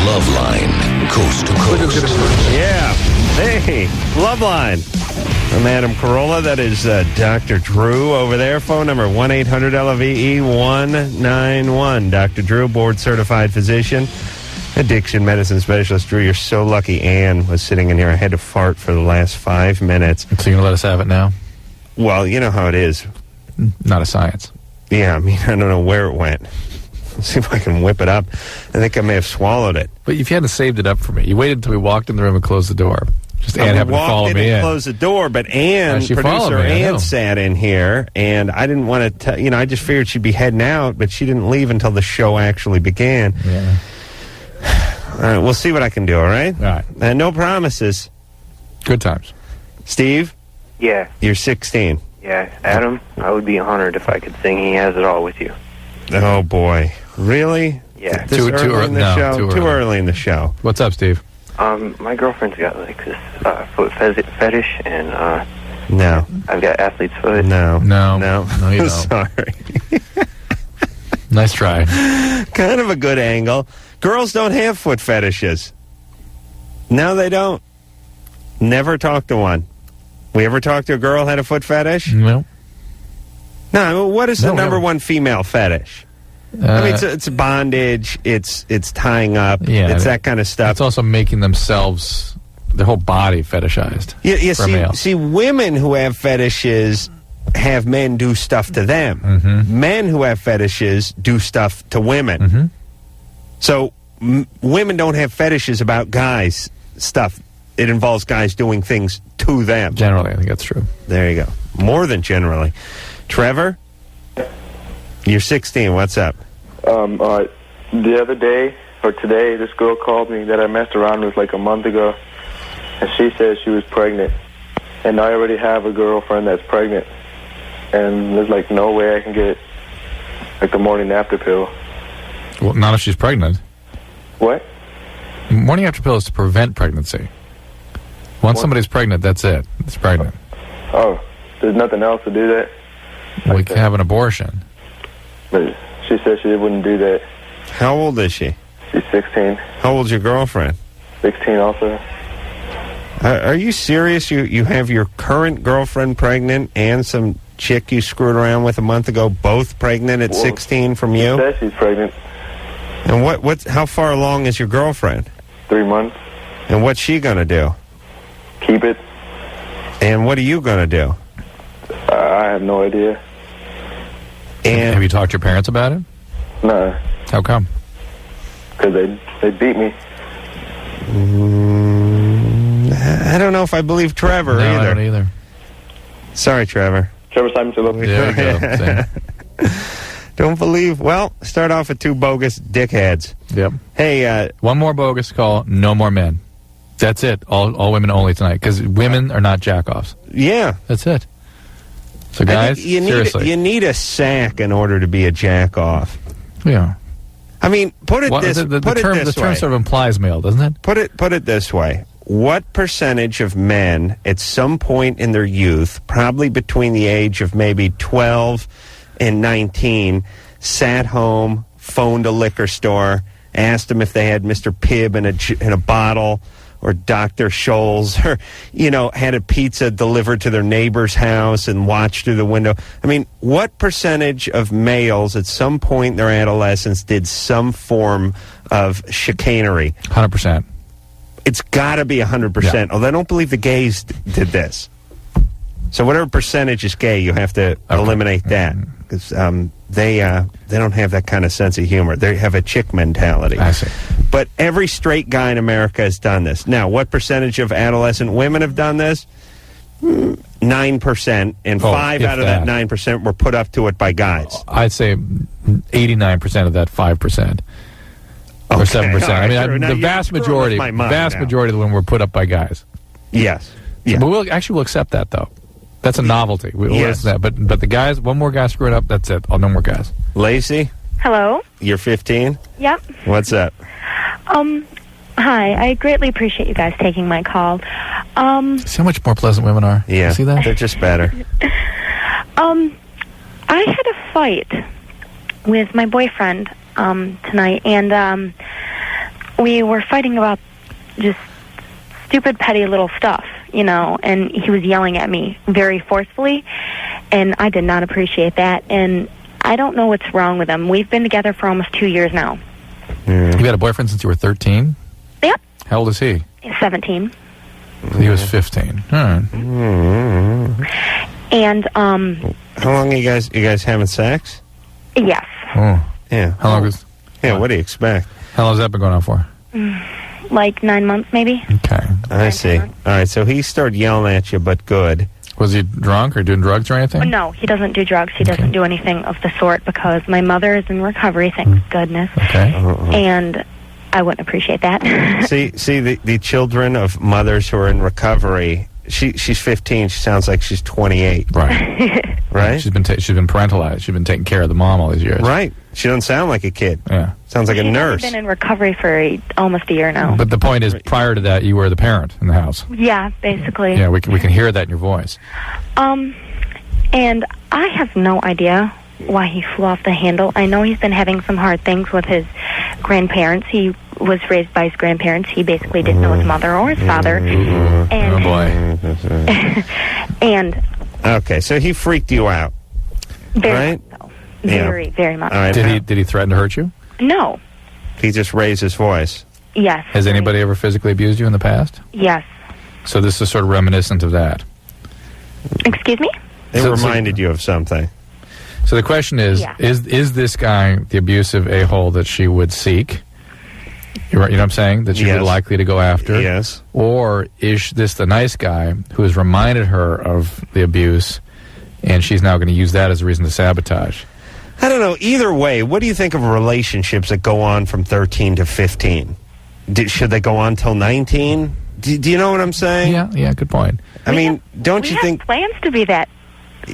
Loveline, coast to coast. Yeah. Hey, Loveline. I'm Adam Carolla. That is Dr. Drew over there. Phone number 1-800-LVE-191. Dr. Drew, board-certified physician, addiction medicine specialist. Drew, you're so lucky Ann was sitting in here. I had to fart for the last 5 minutes. So you're going to let us have it now? Well, you know how it is. Not a science. Yeah, I mean, I don't know where it went. Let's see if I can whip it up. I think I may have swallowed it. But if you hadn't saved it up for me, you waited until we walked in the room and closed the door. Just Ann happened to follow me in. Closed the door, but Ann, producer Ann, sat in here, and I didn't want to I just figured she'd be heading out, but she didn't leave until the show actually began. Yeah. All right, we'll see what I can do, all right? All right. And no promises. Good times. Steve? Yeah. You're 16. Yeah. Adam, I would be honored if I could sing He Has It All with you. Oh, boy. Really? Yeah. Too early in the show? Too early in the show. What's up, Steve? My girlfriend's got like this foot fetish, and No. I've got athlete's foot. No, you don't. Sorry. Nice try. Kind of a good angle. Girls don't have foot fetishes. No, they don't. Never talked to one. We ever talked to a girl who had a foot fetish? No. No, what is the number one female fetish? I mean, it's bondage, it's tying up, it's that kind of stuff. It's also making themselves, their whole body fetishized. See, women who have fetishes have men do stuff to them. Mm-hmm. Men who have fetishes do stuff to women. Mm-hmm. So women don't have fetishes about guys' stuff. It involves guys doing things to them. Generally, I think that's true. There you go. More than generally. Trevor? You're 16. What's up? The other day, or today, this girl called me that I messed around with like a month ago, and she said she was pregnant. And I already have a girlfriend that's pregnant. And there's like no way I can get like the morning after pill. Well, not if she's pregnant. What? Morning after pill is to prevent pregnancy. Once somebody's pregnant, that's it. It's pregnant. Oh, there's nothing else to do that? We can have an abortion. But she said she wouldn't do that. How old is she? She's 16. How old's your girlfriend? 16 also. Are you serious? You have your current girlfriend pregnant and some chick you screwed around with a month ago, both pregnant at 16 from you? She said she's pregnant. And how far along is your girlfriend? 3 months. And what's she going to do? Keep it. And what are you going to do? I have no idea. And have you talked to your parents about it? No. How come? Because they beat me. I don't know if I believe Trevor either. I don't either. Sorry, Trevor. Trevor Simon to love me. There we go. Don't believe. Well, start off with two bogus dickheads. Yep. Hey, one more bogus call. No more men. That's it. All women only tonight. Because women are not jack-offs. Yeah. That's it. So guys, seriously. You need a sack in order to be a jack-off. Yeah. I mean, put it this way. The term sort of implies male, doesn't it? Put it this way. What percentage of men at some point in their youth, probably between the age of maybe 12 and 19, sat home, phoned a liquor store, asked them if they had Mr. Pibb in a bottle, or Dr. Scholl's, or, had a pizza delivered to their neighbor's house and watched through the window? I mean, what percentage of males at some point in their adolescence did some form of chicanery? 100%. It's got to be 100%. Yeah. Although I don't believe the gays did this. So whatever percentage is gay, you have to eliminate that. Because they don't have that kind of sense of humor. They have a chick mentality. I see. But every straight guy in America has done this. Now, what percentage of adolescent women have done this? 9%. And 5 out of that 9% were put up to it by guys. I'd say 89% of that 5%. Or 7%. I mean, the vast majority of the women were put up by guys. Yes. Yeah. But we'll accept that, though. That's a novelty. We'll listen to that. But the guys, one more guy screwing up, that's it. No more guys. Lacey? Hello? You're 15? Yep. What's up? Hi. I greatly appreciate you guys taking my call. See how much more pleasant women are? Yeah. You see that? They're just better. I had a fight with my boyfriend tonight, and we were fighting about just stupid, petty little stuff, and he was yelling at me very forcefully, and I did not appreciate that, and I don't know what's wrong with him. We've been together for almost 2 years now. You've had a boyfriend since you were 13? Yep. How old is he? He's 17. He was 15. All right. And, how long are you guys having sex? Yes. Oh. Yeah. How long is... Yeah, what do you expect? How long has that been going on for? Like 9 months, maybe. Okay. I see. All right, so he started yelling at you, but good. Was he drunk or doing drugs or anything? No, he doesn't do drugs. He doesn't do anything of the sort because my mother is in recovery, thank goodness. Okay. And I wouldn't appreciate that. see, the children of mothers who are in recovery, she's 15, she sounds like she's 28. Right. Right? She's been parentalized. She's been taking care of the mom all these years. Right. She doesn't sound like a kid. Yeah. Sounds like a nurse. She's been in recovery for almost a year now. But the point is, prior to that, you were the parent in the house. Yeah, basically. Yeah, we can hear that in your voice. And I have no idea why he flew off the handle. I know he's been having some hard things with his grandparents. He was raised by his grandparents. He basically didn't know his mother or his father. And, oh, boy. And... Okay, so he freaked you out. Very right? much so. Very, very much. All right. Did he threaten to hurt you? No. He just raised his voice. Yes. Has anybody ever physically abused you in the past? Yes. So this is sort of reminiscent of that. Excuse me? It reminded you of something. So the question is, is this guy the abusive a-hole that she would seek? You know what I'm saying? That she would likely to go after? Yes. Or is this the nice guy who has reminded her of the abuse, and she's now going to use that as a reason to sabotage? I don't know. Either way, what do you think of relationships that go on from 13 to 15? Should they go on till 19? Do you know what I'm saying? Yeah, good point. I mean, don't you think... plans to be that...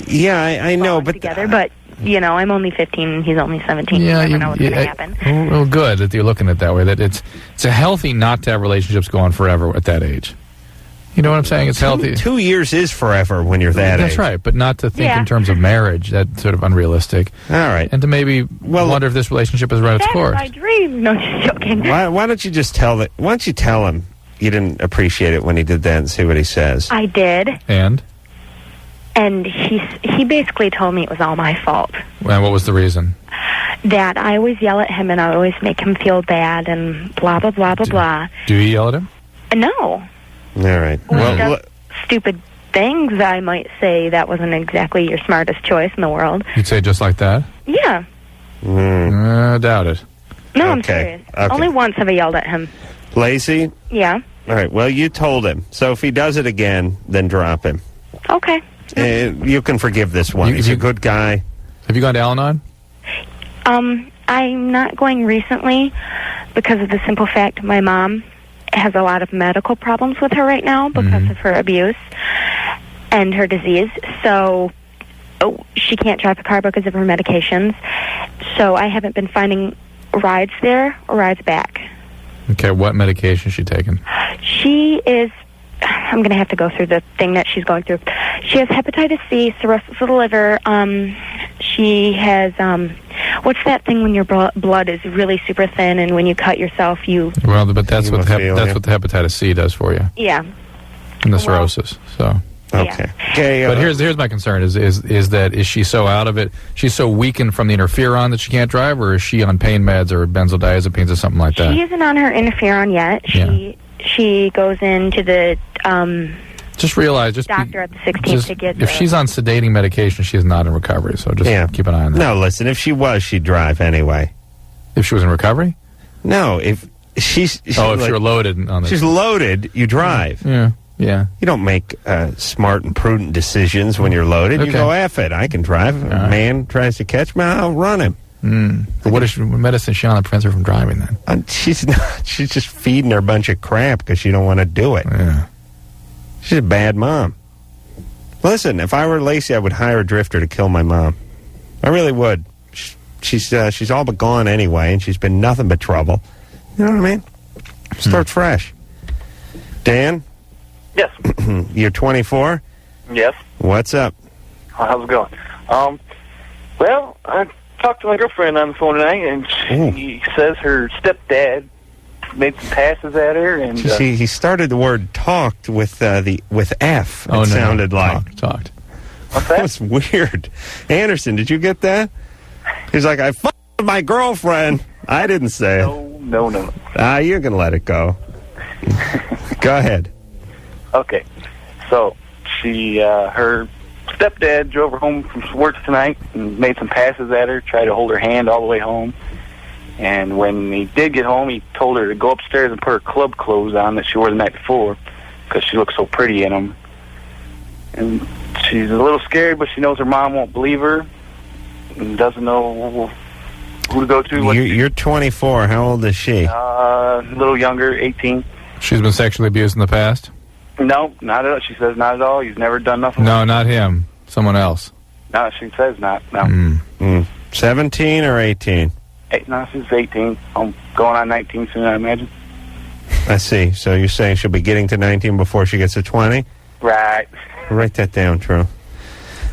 Yeah, I know, but... together, but... I'm only 15 and he's only 17. Yeah, you never know what's going to happen. Well, good that you're looking at it that way. That it's a healthy not to have relationships go on forever at that age. You know what I'm saying? It's healthy. 2 years is forever when you're that age. That's right, but not to think in terms of marriage. That's sort of unrealistic. All right. And to maybe wonder if this relationship has run its course. That's my dream. No, just joking. Why don't you just tell that? Why don't you tell him you didn't appreciate it when he did that and see what he says? I did. And he basically told me it was all my fault. And what was the reason? That I always yell at him and I always make him feel bad and blah, blah, blah, blah, blah. Do you yell at him? No. All right. When he does stupid things, I might say that wasn't exactly your smartest choice in the world. You'd say just like that? Yeah. I doubt it. No, I'm serious. Okay. Only once have I yelled at him. Lacey? Yeah. All right. Well, you told him. So if he does it again, then drop him. Okay. You can forgive this one. He's a good guy. Have you gone to Al-Anon? I'm not going recently because of the simple fact my mom has a lot of medical problems with her right now because of her abuse and her disease. So she can't drive a car because of her medications. So I haven't been finding rides there or rides back. Okay, what medication is she taking? She is... I'm going to have to go through the thing that she's going through. She has hepatitis C, cirrhosis of the liver. She has, what's that thing when your blood is really super thin and when you cut yourself, you... Well, but that's what the hepatitis C does for you. Yeah. And the cirrhosis, so... Okay. Okay. But here's my concern: is she so out of it? She's so weakened from the interferon that she can't drive, or is she on pain meds or benzodiazepines or something like that? She isn't on her interferon yet. She goes into the just realize doctor at the 16th to get. If she's on sedating medication, she's not in recovery. So just keep an eye on that. No, listen. If she was, she'd drive anyway. If she was in recovery? No. If she's if you're loaded on this. She's loaded. You drive. Yeah. You don't make smart and prudent decisions when you're loaded. Okay. You go, F it. I can drive. A man tries to catch me, I'll run him. But what medicine is she on that prevents her from driving then? She's not. She's just feeding her a bunch of crap because she don't want to do it. Yeah. She's a bad mom. Listen, if I were Lacey, I would hire a drifter to kill my mom. I really would. She's all but gone anyway, and she's been nothing but trouble. You know what I mean? Start fresh. Dan? Yes. You're 24? Yes. What's up? How's it going? Well, I talked to my girlfriend on the phone tonight, and she says her stepdad made some passes at her, and he started the word "talked" with F. It sounded like talked. What's that? That was weird. Anderson, did you get that? He's like, I fucked my girlfriend. I didn't say it. No. You're gonna let it go. Go ahead. Okay, so she, her stepdad drove her home from work tonight and made some passes at her, tried to hold her hand all the way home. And when he did get home, he told her to go upstairs and put her club clothes on that she wore the night before because she looked so pretty in them. And she's a little scared, but she knows her mom won't believe her and doesn't know who to go to. You're 24. How old is she? A little younger, 18. She's been sexually abused in the past? No, not at all. She says not at all. He's never done nothing. No, not him. Someone else. No, she says not. No. 17 or 18? No, she's 18. I'm going on 19 soon, I imagine. I see. So you're saying she'll be getting to 19 before she gets to 20? Right. Write that down, True.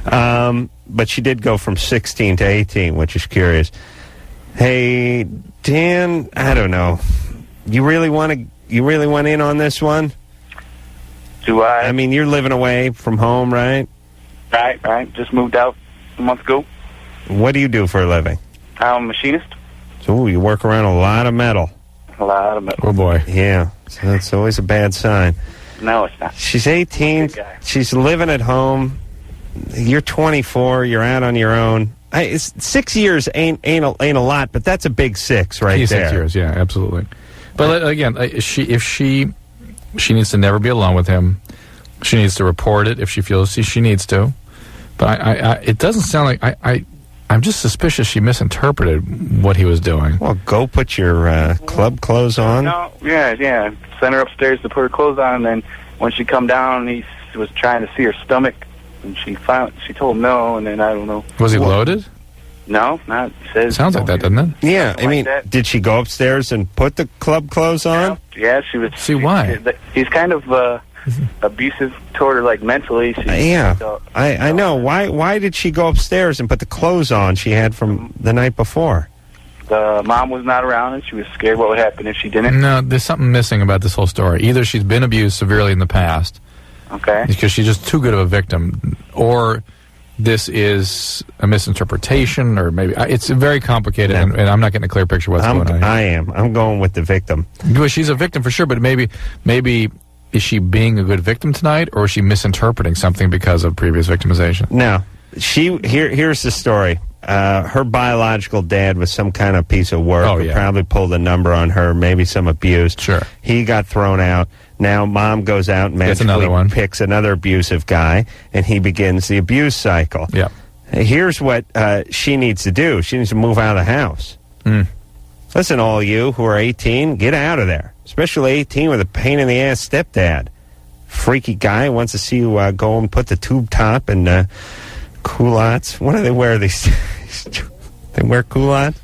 But she did go from 16 to 18, which is curious. Hey, Dan, I don't know. You really want in on this one? Do I? I mean, you're living away from home, right? Right. Just moved out a month ago. What do you do for a living? I'm a machinist. So you work around a lot of metal. A lot of metal. Oh, boy. Yeah, so that's always a bad sign. No, it's not. She's 18. She's living at home. You're 24. You're out on your own. 6 years ain't a lot, but that's a big 6 right there. 6 years, yeah, absolutely. But again, if she needs to never be alone with him. She needs to report it if she feels she needs to. But it doesn't sound like I'm just suspicious she misinterpreted what he was doing. Well, go put your club clothes on. No, yeah. Sent her upstairs to put her clothes on, and then when she come down, he was trying to see her stomach, and she told him no, and then I don't know. Was he loaded? No, not. Says sounds like that, doesn't it? Yeah, I mean, did she go upstairs and put the club clothes on? Yeah, she was. See, why? He's kind of abusive toward her, like mentally. I know. Why did she go upstairs and put the clothes on she had from the night before? The mom was not around, and she was scared what would happen if she didn't. No, there's something missing about this whole story. Either she's been abused severely in the past, okay, because she's just too good of a victim, or this is a misinterpretation, or maybe it's very complicated, and I'm not getting a clear picture of what's going on. I'm going with the victim. Well, she's a victim for sure, but maybe is she being a good victim tonight, or is she misinterpreting something because of previous victimization? No. Here's the story. Her biological dad was some kind of piece of work. Probably pulled a number on her, maybe some abuse. Sure. He got thrown out. Now mom goes out and magically picks another abusive guy, and he begins the abuse cycle. Yeah. Here's what she needs to do. She needs to move out of the house. Listen, all you who are 18, get out of there. Especially 18 with a pain-in-the-ass stepdad. Freaky guy wants to see you go and put the tube top and culottes. What do they wear? They wear culottes?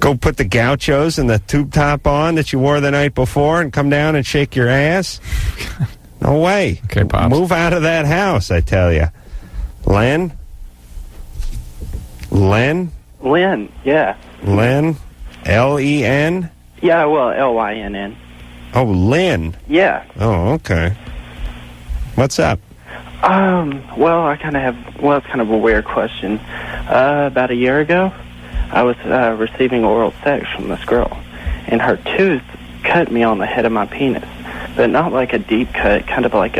Go put the gauchos and the tube top on that you wore the night before and come down and shake your ass? No way. Okay, Pops. Move out of that house, I tell you. Len? Yeah. Len? L-E-N? Yeah, well, L-Y-N-N. Oh, Lynn. Yeah. Oh, okay. What's up? Well, it's kind of a weird question. About a year ago, I was receiving oral sex from this girl, and her tooth cut me on the head of my penis, but not like a deep cut, kind of like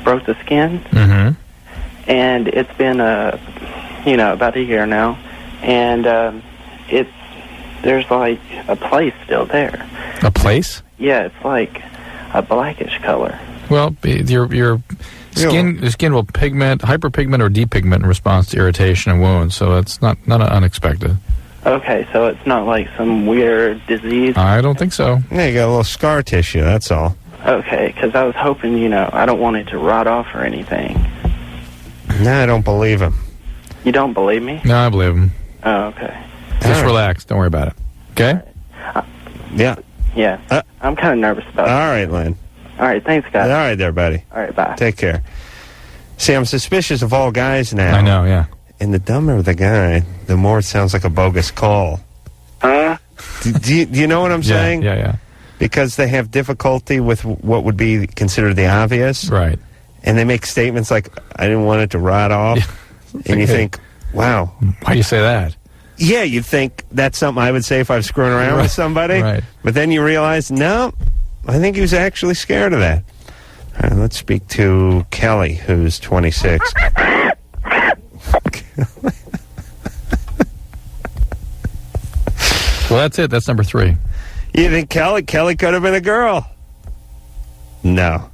broke the skin. Mm-hmm. And it's been, about a year now, and there's like a place still there. A place? Yeah, it's like a blackish color. Well, your skin will hyperpigment or depigment in response to irritation and wounds, so it's not unexpected. Okay, so it's not like some weird disease? I don't think so. Yeah, you got a little scar tissue, that's all. Okay, because I was hoping, I don't want it to rot off or anything. No, I don't believe him. You don't believe me? No, I believe him. Oh, okay. Just relax. Don't worry about it. Okay? Yeah. Yeah. I'm kind of nervous about it. All right, Lynn. All right, thanks, guys. All right there, buddy. All right, bye. Take care. See, I'm suspicious of all guys now. I know, yeah. And the dumber the guy, the more it sounds like a bogus call. Huh? Do you know what I'm saying? Yeah. because they have difficulty with what would be considered the obvious. Right. And they make statements like, I didn't want it to rot off. And you think, wow. Why do you say that? Yeah, you'd think that's something I would say if I was screwing around with somebody. Right. But then you realize, no, I think he was actually scared of that. All right, let's speak to Kelly, who's 26. Well, that's it. That's number 3. You think Kelly could have been a girl? No.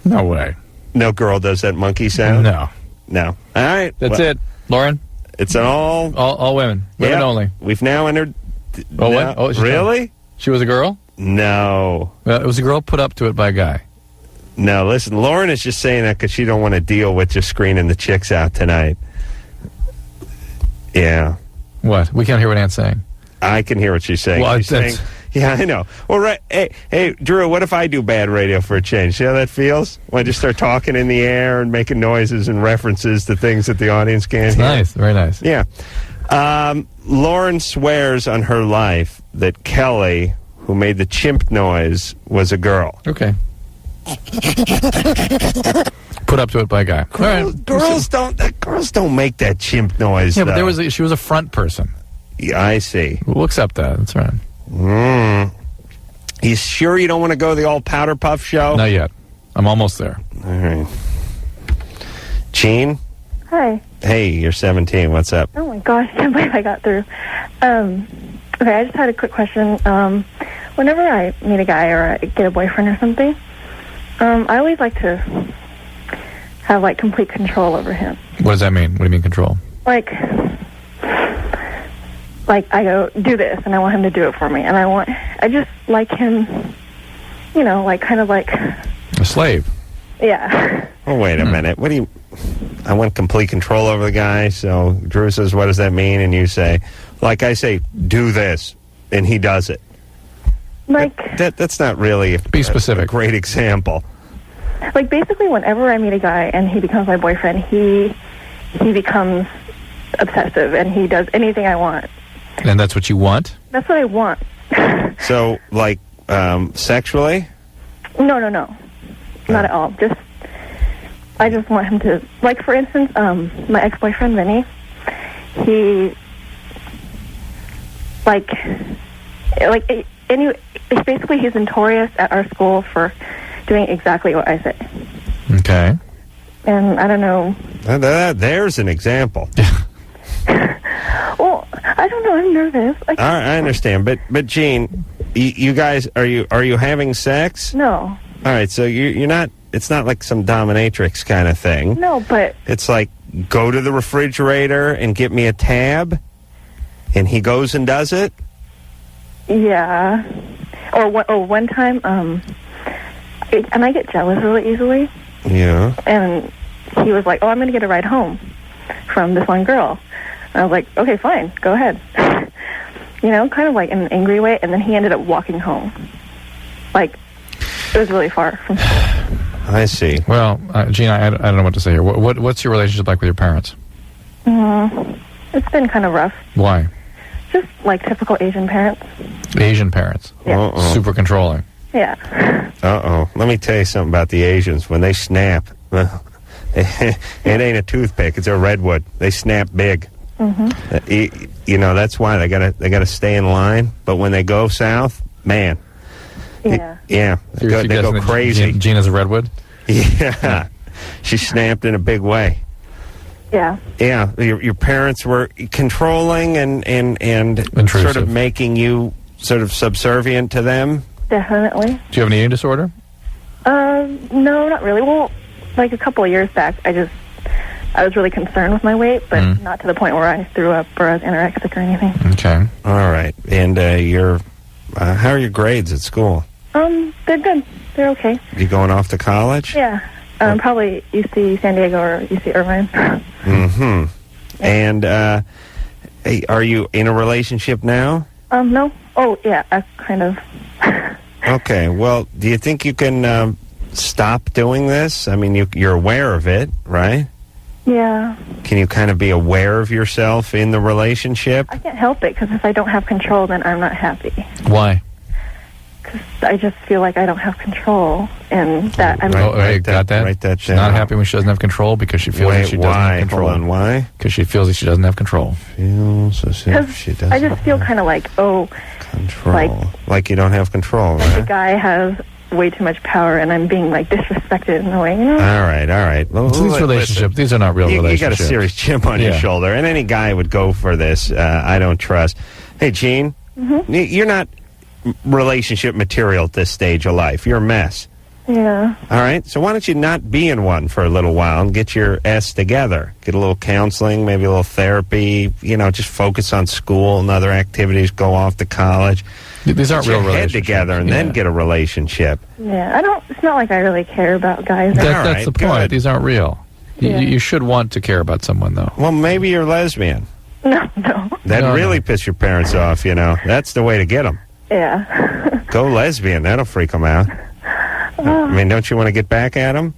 No way. No girl does that monkey sound? No. No. All right. That's it. Lauren? It's an all women. Women only. We've now entered... Oh, what? Oh, really? She was a girl? No. Well, it was a girl put up to it by a guy. No, listen, Lauren is just saying that because she don't want to deal with just screening the chicks out tonight. Yeah. What? We can't hear what Ant's saying. I can hear what she's saying. Well, she's saying, yeah, I know. Well, right. Hey, Drew, what if I do bad radio for a change? See how that feels? When I just start talking in the air and making noises and references to things that the audience can't hear? Nice. Very nice. Yeah. Lauren swears on her life that Kelly, who made the chimp noise, was a girl. Okay. Put up to it by a guy. Girls don't make that chimp noise. Yeah, but though. she was a front person. Yeah, I see. We'll accept that. That's right. You sure you don't want to go to the all powder puff show? Not yet. I'm almost there. All right. Gene? Hi. Hey, you're 17. What's up? Oh my gosh, I can't believe I got through. Okay, I just had a quick question. Whenever I meet a guy or I get a boyfriend or something, I always like to have like complete control over him. What does that mean? What do you mean control? Like I go do this and I want him to do it for me, and I just like him, like kind of like a slave. Yeah. Oh, wait a minute. What do you... I want complete control over the guy, so Drew says, what does that mean? And you say, like I say, do this, and he does it. Like... That's not really Be specific. A great example. Like, basically, whenever I meet a guy and he becomes my boyfriend, he becomes obsessive, and he does anything I want. And that's what you want? That's what I want. So, like, sexually? No. Not at all. I just want him to, like, for instance, my ex-boyfriend, Vinny, basically he's notorious at our school for doing exactly what I say. Okay. And I don't know. There's an example. Well, I don't know. I'm nervous. All right, I understand. But Gene, you guys, are you having sex? No. All right, so you're not... It's not like some dominatrix kind of thing. No, but... It's like, go to the refrigerator and get me a tab, and he goes and does it? Yeah. Or one time, and I get jealous really easily. Yeah. And he was like, I'm going to get a ride home from this one girl. And I was like, okay, fine, go ahead. Kind of like in an angry way, and then he ended up walking home. Like, it was really far from school. I see. Well, Gene, I don't know what to say here. What's your relationship like with your parents? It's been kind of rough. Why? Just like typical Asian parents. Asian parents? Yeah. Uh-oh. Super controlling. Yeah. Uh-oh. Let me tell you something about the Asians. When they snap, it ain't a toothpick. It's a redwood. They snap big. Mm-hmm. That's why they gotta stay in line. But when they go south, man... Yeah. They go crazy. Gina's a redwood? Yeah. She snapped in a big way. Yeah. Yeah. Your parents were controlling and Intrusive. sort of making you sort of subservient to them? Definitely. Do you have an eating disorder? No, not really. Well, like a couple of years back, I was really concerned with my weight, but not to the point where I threw up or I was anorexic or anything. Okay. All right. And how are your grades at school? They're good. They're okay. You going off to college? Yeah. Probably UC San Diego or UC Irvine. Mm-hmm. And are you in a relationship now? No. Oh, yeah, kind of. Okay. Well, do you think you can stop doing this? I mean, you're aware of it, right? Yeah. Can you kind of be aware of yourself in the relationship? I can't help it, because if I don't have control, then I'm not happy. Why? 'cause I just feel like I don't have control, and that I'm. Got that? Write that She's down. not happy when she doesn't have control because she feels that she doesn't have control. Hold on, why? Because she feels that she doesn't have control. Feels as if Because she doesn't I just feel kind of like, oh, control. Like you don't have control, like the right? guy has way too much power, and I'm being like disrespected in a way, you know? All right. Well, So these relationships, these are not real you relationships. got a serious chip on your shoulder, and any guy would go for this. I don't trust. Hey, Gene, you're not relationship material at this stage of life. You're a mess. Yeah. All right? So why don't you not be in one for a little while and get your S together? Get a little counseling, maybe a little therapy, just focus on school and other activities, go off to college. These aren't get real your head relationships. together and then get a relationship. Yeah, it's not like I really care about guys. That's the point. good. These aren't real. You should want to care about someone, though. Well, maybe you're lesbian. No. That'd really piss your parents off, That's the way to get them. Yeah. Go lesbian. That'll freak them out. I mean, don't you want to get back at them?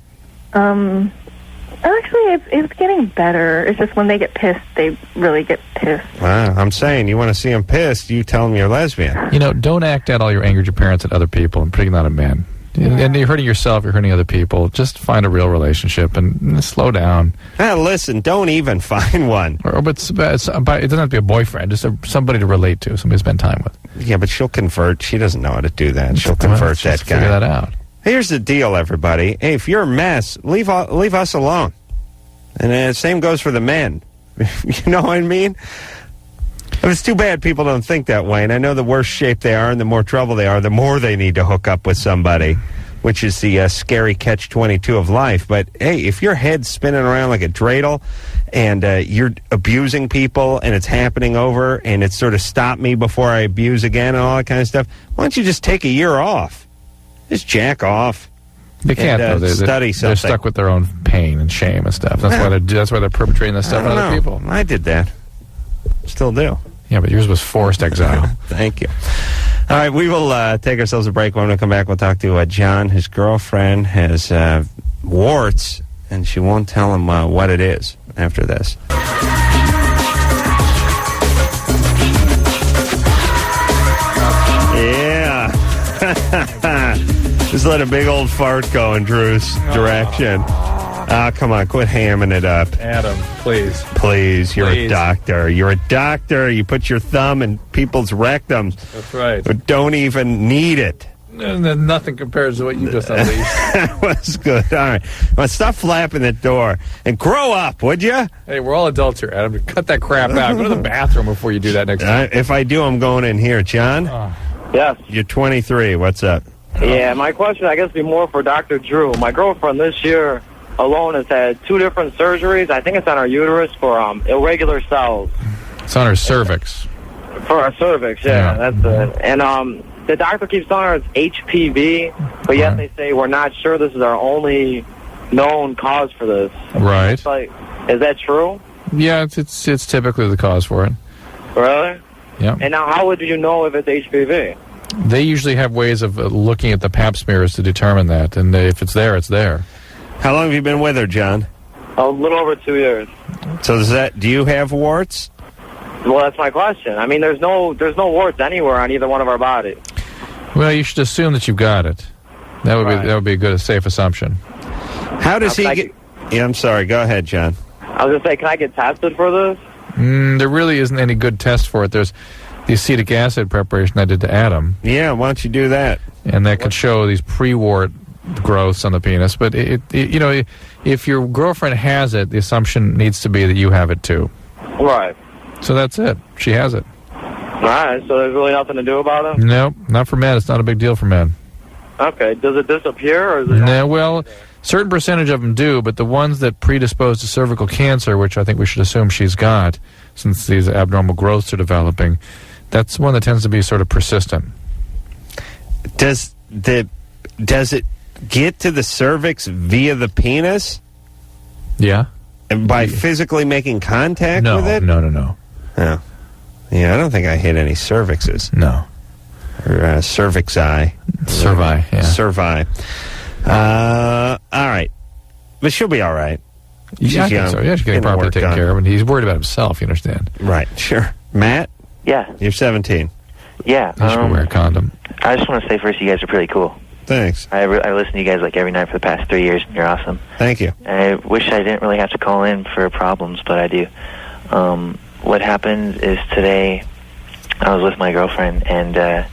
Actually, it's getting better. It's just when they get pissed, they really get pissed. I'm saying, you want to see them pissed, you tell them you're lesbian. Don't act out all your anger at your parents and other people and particularly not a man. And you're hurting yourself, you're hurting other people. Just find a real relationship and slow down. Listen, don't even find one. But it doesn't have to be a boyfriend, just somebody to relate to, somebody to spend time with. Yeah, but she'll convert. She doesn't know how to do that. She'll convert that guy. Figure that out. Here's the deal, everybody. Hey, if you're a mess, leave us alone. And the same goes for the men. You know what I mean? It's too bad people don't think that way. And I know the worse shape they are and the more trouble they are, the more they need to hook up with somebody, which is the scary catch-22 of life. But, hey, if your head's spinning around like a dreidel and you're abusing people and it's happening over and it's sort of stop me before I abuse again and all that kind of stuff, why don't you just take a year off? Just jack off. They can't, though. Study something. They're stuck with their own pain and shame and stuff. That's why they're perpetrating this stuff on other people. I did that. Still do. Yeah, but yours was forced exile. Thank you. All right, we will take ourselves a break. When we come back, we'll talk to John. His girlfriend has warts, and she won't tell him what it is after this. Yeah. Just let a big old fart go in Drew's direction. Come on, quit hamming it up. Adam, please. Please, you're a doctor. You're a doctor. You put your thumb in people's rectums. That's right. But don't even need it. Nothing compares to what you just unleashed. That was good. All right. Well, stop flapping that door and grow up, would you? Hey, we're all adults here, Adam. Cut that crap out. Go to the bathroom before you do that next time. If I do, I'm going in here. John? Yes. You're 23. What's up? Yeah, my question, I guess, would be more for Dr. Drew. My girlfriend this year alone has had 2 different surgeries. I think it's on her uterus for irregular cells. It's on her cervix. For her cervix, that's it. And the doctor keeps telling her it's HPV, but yet they say we're not sure this is our only known cause for this. Right. It's like, is that true? Yeah, it's typically the cause for it. Really? Yeah. And now how would you know if it's HPV? They usually have ways of looking at the pap smears to determine that, and if it's there, it's there. How long have you been with her, John? A little over 2 years. So do you have warts? Well, that's my question. I mean, there's no warts anywhere on either one of our bodies. Well, you should assume that you've got it. That would be a safe assumption. How does he get... Yeah, I'm sorry. Go ahead, John. I was going to say, can I get tested for this? There really isn't any good test for it. There's the acetic acid preparation I did to Adam. Yeah, why don't you do that? And that could show these pre-wart growths on the penis. But, if your girlfriend has it, the assumption needs to be that you have it too. Right. So that's it. She has it. All right, so there's really nothing to do about it? Nope, not for men. It's not a big deal for men. Okay, does it disappear? Or is it no, well, certain percentage of them do, but the ones that predispose to cervical cancer, which I think we should assume she's got, since these abnormal growths are developing, that's one that tends to be sort of persistent. Does it get to the cervix via the penis? Yeah. And by physically making contact with it? No. Oh. Yeah, I don't think I hit any cervixes. No. Or cervixi. Cervi, yeah. Cervi. All right. But she'll be all right. She's young. So. Yeah, she's getting properly taken care of, and he's worried about himself, you understand? Right, sure. Matt? Yeah. You're 17. Yeah. You should wear a condom. I just want to say first, you guys are pretty cool. Thanks. I listen to you guys like every night for the past 3 years, and you're awesome. Thank you. I wish I didn't really have to call in for problems, but I do. What happened is today I was with my girlfriend, and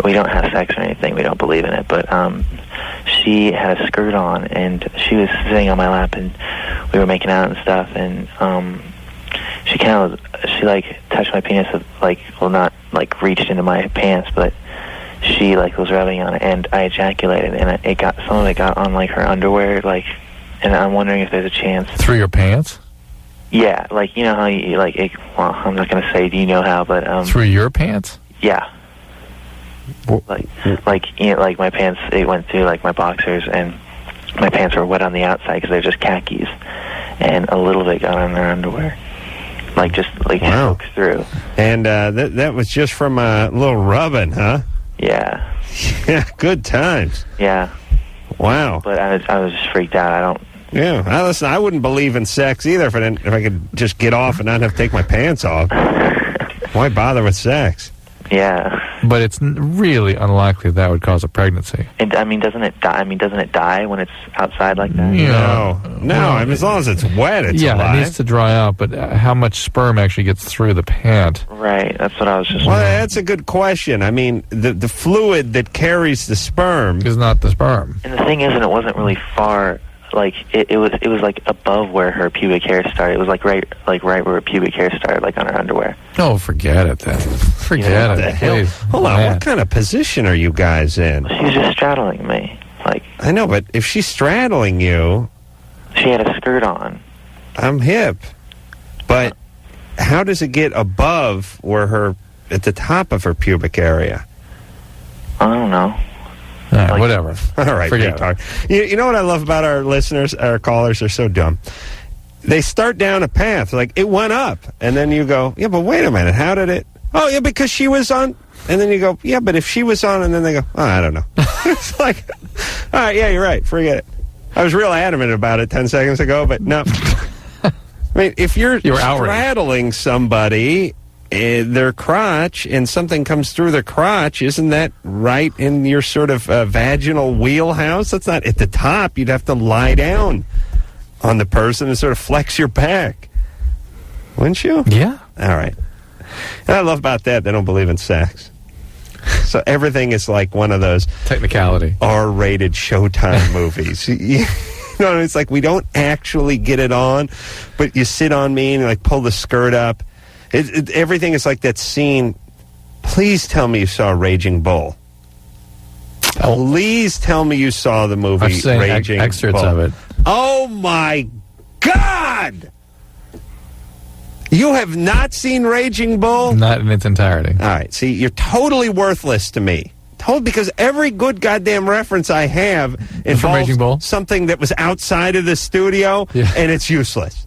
we don't have sex or anything. We don't believe in it, but she had a skirt on, and she was sitting on my lap, and we were making out and stuff, and she touched my penis, not like reached into my pants, but she was rubbing on it, and I ejaculated, and some of it got on like her underwear, and I'm wondering if there's a chance. Through your pants? Yeah, you know how you well, I'm not gonna say do you know how, but through your pants? Yeah. My pants, it went through my boxers, and my pants were wet on the outside because they're just khakis, and a little bit got on their underwear, wow. Soaks through. And that was just from a little rubbing, huh? Yeah. Yeah, good times. Yeah. Wow. But I was just freaked out. Yeah. Listen, I wouldn't believe in sex either if I could just get off and not have to take my pants off. Why bother with sex? Yeah. But it's really unlikely that would cause a pregnancy. And doesn't it die? Doesn't it die when it's outside like that? No. As long as it's wet, it's alive. It needs to dry out, but how much sperm actually gets through the pant? Right, that's what I was just Well, that's a good question. The fluid that carries the sperm is not the sperm. And the thing is, it wasn't really far. It was above where her pubic hair started. It was right where her pubic hair started, on her underwear. Oh, forget it then. Forget it, please. Hold on, what kind of position are you guys in? She was just straddling me, I know, but if she's straddling you, she had a skirt on. I'm hip, but how does it get above at the top of her pubic area? I don't know. Whatever. All right, forget it. You know what I love about our listeners, our callers? They're so dumb. They start down a path, it went up, and then you go, yeah, but wait a minute, how did it? Oh, yeah, because she was on, and then you go, yeah, but if she was on, and then they go, oh, I don't know. It's all right, yeah, you're right, forget it. I was real adamant about it 10 seconds ago, but no. If you're straddling somebody, their crotch, and something comes through their crotch, isn't that right in your sort of vaginal wheelhouse? That's not at the top. You'd have to lie down on the person and sort of flex your back. Wouldn't you? Yeah. All right. And I love about that, they don't believe in sex. So everything is like one of those technicality R-rated Showtime movies. It's we don't actually get it on, but you sit on me and pull the skirt up. Everything is like that scene. Please tell me you saw Raging Bull. Please tell me you saw the movie Raging Bull. Excerpts of it. Oh, my God! You have not seen Raging Bull? Not in its entirety. All right. See, you're totally worthless to me. Because every good goddamn reference I have involves something that was outside of the studio, and it's useless.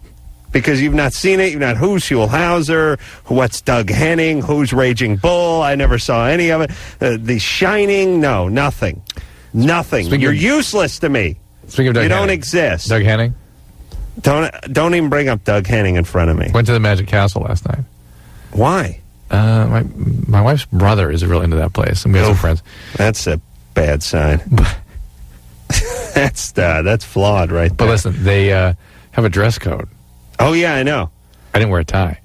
Because you've not seen it, you've not who's Huell Hauser, what's Doug Henning, who's Raging Bull, I never saw any of it. The Shining, no, nothing. Nothing. You're useless to me. Speaking of Doug Henning. You don't exist. Doug Henning? Don't even bring up Doug Henning in front of me. Went to the Magic Castle last night. Why? My wife's brother is really into that place, and we have some friends. That's a bad sign. That's flawed right there. But listen, they have a dress code. Oh, yeah, I know. I didn't wear a tie.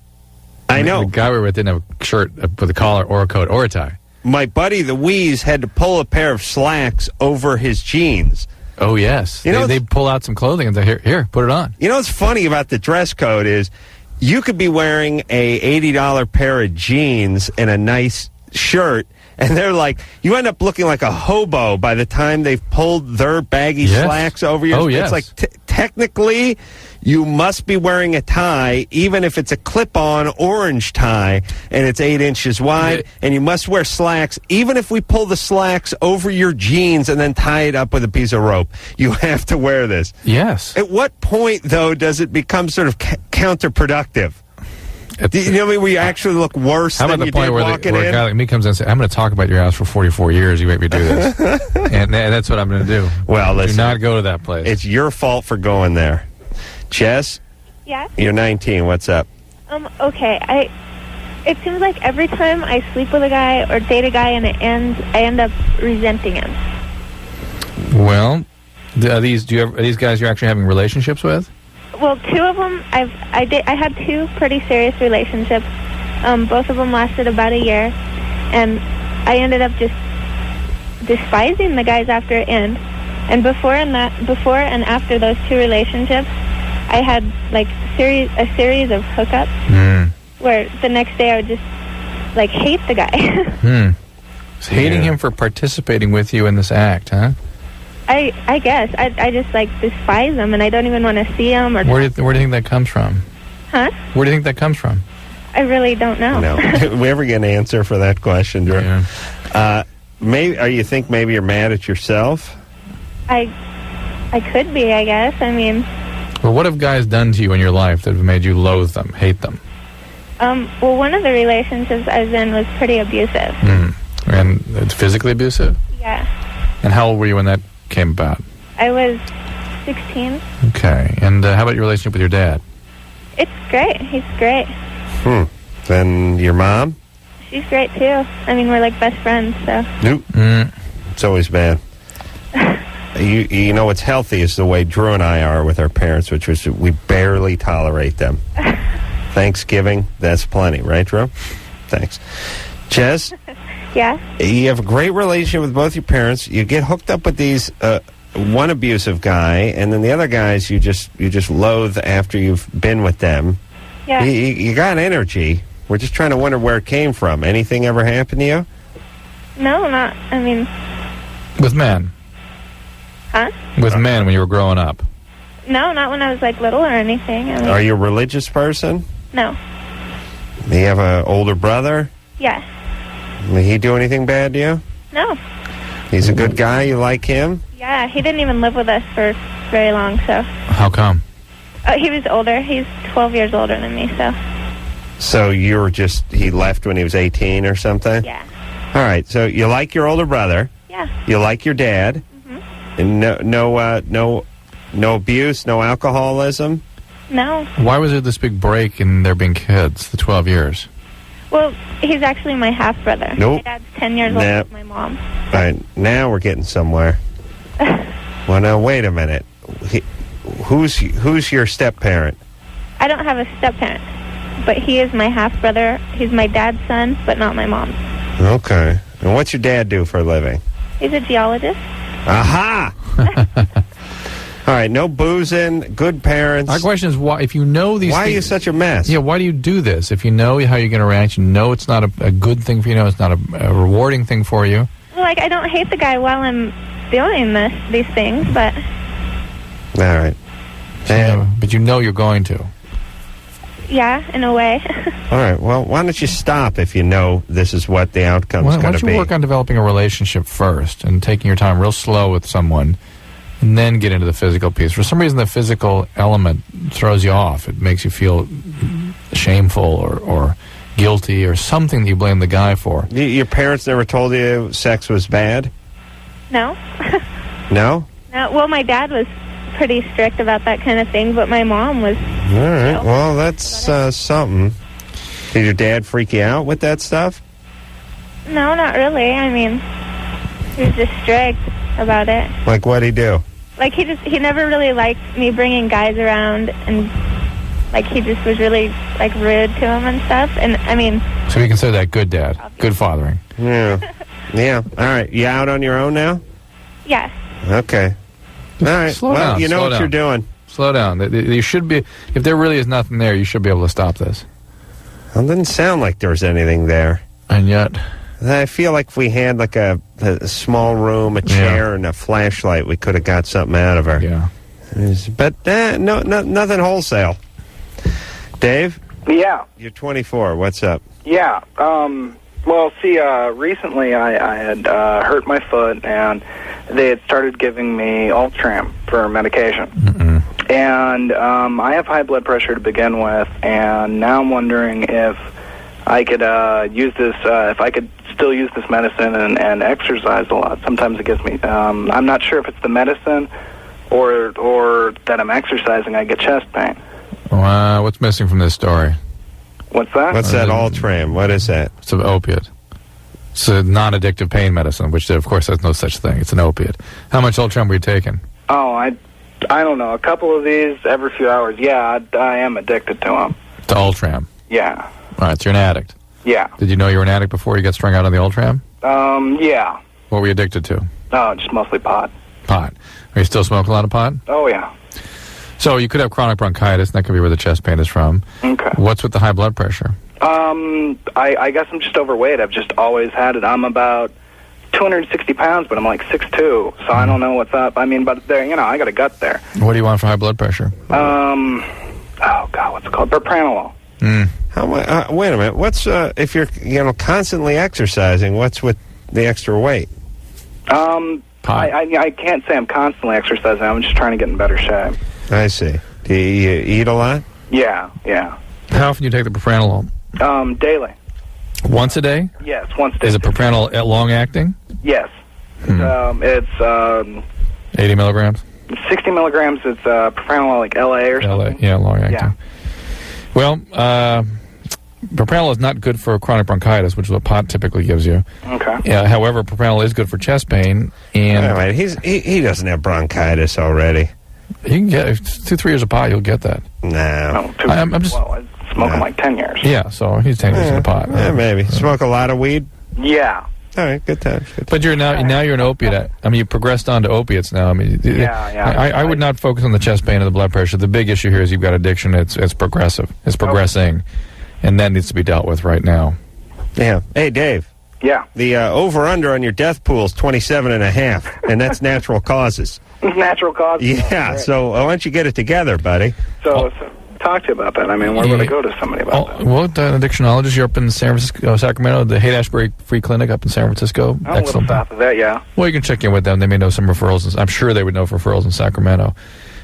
I know. The guy we were with didn't have a shirt with a collar or a coat or a tie. My buddy, the Wheeze, had to pull a pair of slacks over his jeans. Oh, yes. They pull out some clothing and say, here, put it on. You know what's funny about the dress code is you could be wearing a $80 pair of jeans and a nice shirt, and they're you end up looking like a hobo by the time they've pulled their baggy slacks over you. Oh, yes. It's technically, you must be wearing a tie, even if it's a clip-on orange tie, and it's 8 inches wide, and you must wear slacks, even if we pull the slacks over your jeans and then tie it up with a piece of rope. You have to wear this. Yes. At what point, though, does it become sort of counterproductive? You know what I mean? Where you actually look worse than you did walking in? How about the point where a guy like me comes in and says, I'm going to talk about your house for 44 years. You make me do this. and that's what I'm going to do. Well, listen. Do not go to that place. It's your fault for going there. Jess? Yes? You're 19. What's up? Okay. It seems like every time I sleep with a guy or date a guy and it ends, I end up resenting him. Well, are these guys you're actually having relationships with? Well, two of them, I had two pretty serious relationships. Both of them lasted about a year, and I ended up just despising the guys after it ended. And before and after those two relationships, I had like a series of hookups where the next day I would just like hate the guy. Hating him for participating with you in this act, huh? I guess I just like despise him, and I don't even want to see him. Or where do you think that comes from? Huh? Where do you think that comes from? I really don't know. No, we ever get an answer for that question, Drew? Yeah. You think maybe you're mad at yourself? I could be, I guess. I mean, well, what have guys done to you in your life that have made you loathe them, hate them? Well, one of the relationships I was in was pretty abusive. And it's physically abusive? Yeah. And how old were you when that came about? I was 16. Okay. And how about your relationship with your dad? It's great. He's great. Then your mom? She's great, too. I mean, we're like best friends, so. Nope. It's always bad. You know what's healthy is the way Drew and I are with our parents, which is we barely tolerate them. Thanksgiving, that's plenty, right, Drew? Thanks. Jess? Yeah? You have a great relationship with both your parents. You get hooked up with these one abusive guy, and then the other guys you just loathe after you've been with them. Yeah. You got energy. We're just trying to wonder where it came from. Anything ever happened to you? No, not, I mean... With men? Huh? With men when you were growing up? No, not when I was, like, little or anything. I mean, Are you a religious person? No. Do you have an older brother? Yeah. Did he do anything bad to you? No. He's a good guy? You like him? Yeah, he didn't even live with us for very long, so... How come? He was older. He's 12 years older than me, so... So he left when he was 18 or something? Yeah. All right, so you like your older brother. Yeah. You like your dad. And no abuse, no alcoholism? No. Why was there this big break in there being kids, the 12 years? Well, he's actually my half-brother. Nope. My dad's 10 years older than my mom. All right, now we're getting somewhere. Well, now, wait a minute. Who's your step-parent? I don't have a step-parent, but he is my half-brother. He's my dad's son, but not my mom's. Okay. And what's your dad do for a living? He's a geologist. Aha! All right, no boozing, good parents. Our question is, why, if you know these Why things, are you such a mess? Yeah, why do you do this? If you know how you're going to react, you know it's not a good thing for you, it's not a rewarding thing for you. Well, like, I don't hate the guy while I'm doing these things, but... All right. But you know you're going to. Yeah, in a way. All right, well, why don't you stop if you know this is what the outcome's Why going don't to you be? work on developing a relationship first and taking your time real slow with someone and then get into the physical piece. For some reason, the physical element throws you off. It makes you feel shameful or guilty or something that you blame the guy for. Your parents never told you sex was bad? No. No? No. Well, my dad was pretty strict about that kind of thing, but my mom was... All right, well, that's something. Did your dad freak you out with that stuff? No, not really. I mean, he was just strict about it. Like, what'd he do? Like, he never really liked me bringing guys around, and, like, he just was really, like, rude to him and stuff. And, I mean... So you consider that good dad, good fathering. Yeah. Yeah. All right, you out on your own now? Yeah. Okay. All right, Slow well, down, you know slow what down. you're doing. Slow down. You should be... If there really is nothing there, you should be able to stop this. Well, it didn't sound like there was anything there. And yet... I feel like if we had like a small room, a chair, and a flashlight, we could have got something out of her. Yeah. But no, nothing wholesale. Dave? Yeah. You're 24. What's up? Yeah. Well, see, recently I had hurt my foot, and they had started giving me Ultram for medication. And I have high blood pressure to begin with, and now I'm wondering if I could use this, if I could still use this medicine and exercise a lot. Sometimes it gives me, I'm not sure if it's the medicine or that I'm exercising, I get chest pain. What's missing from this story? What's that? What's that Ultram? What is that? It's an opiate. It's a non-addictive pain medicine, which, of course, there's no such thing. It's an opiate. How much Ultram were you taking? Oh, I don't know. A couple of these every few hours. Yeah, I am addicted to them. To Ultram? Yeah. All right, so you're an addict. Yeah. Did you know you were an addict before you got strung out on the Ultram? Yeah. What were you addicted to? Oh, just mostly pot. Pot. Are you still smoking a lot of pot? Oh, yeah. So you could have chronic bronchitis, and that could be where the chest pain is from. Okay. What's with the high blood pressure? I guess I'm just overweight. I've just always had it. I'm about 260 pounds, but I'm like 6'2", so I don't know what's up. I mean, but there, I got a gut there. What do you want for high blood pressure? Oh God, what's it called? Propranolol. Wait a minute. What's if you're constantly exercising? What's with the extra weight? I can't say I'm constantly exercising. I'm just trying to get in better shape. I see. Do you eat a lot? Yeah. How often do you take the propranolol? Daily. Once a day? Yes, once a day. Is it propranolol long-acting? Yes. It's 80 milligrams? 60 milligrams. It's propranolol like LA or something. Yeah, long-acting. Yeah. Well, propranolol is not good for chronic bronchitis, which is what pot typically gives you. Okay. However, propranolol is good for chest pain. And wait, he doesn't have bronchitis already. You can get 2-3 years of pot, you'll get that. No. I'm smoking like 10 years. Yeah, so he's 10 years in the pot. Yeah, maybe. Smoke a lot of weed? Yeah. All right, good times. But you're now you're an opiate. I mean, you progressed on to opiates now. I mean, I would not focus on the chest pain and the blood pressure. The big issue here is you've got addiction. It's progressive. It's progressing, and that needs to be dealt with right now. Yeah. Hey, Dave. Yeah. The over/under on your death pool is 27.5, and that's natural causes. Natural causes. Yeah. So why don't you get it together, buddy? So talk to you about that. I mean, where would I go to somebody about that? Well, the addictionologist, you're up in San Francisco, Sacramento, the Haight-Ashbury Free Clinic up in San Francisco. I'm a little south of that, yeah. Well, you can check in with them. They may know some referrals. I'm sure they would know referrals in Sacramento.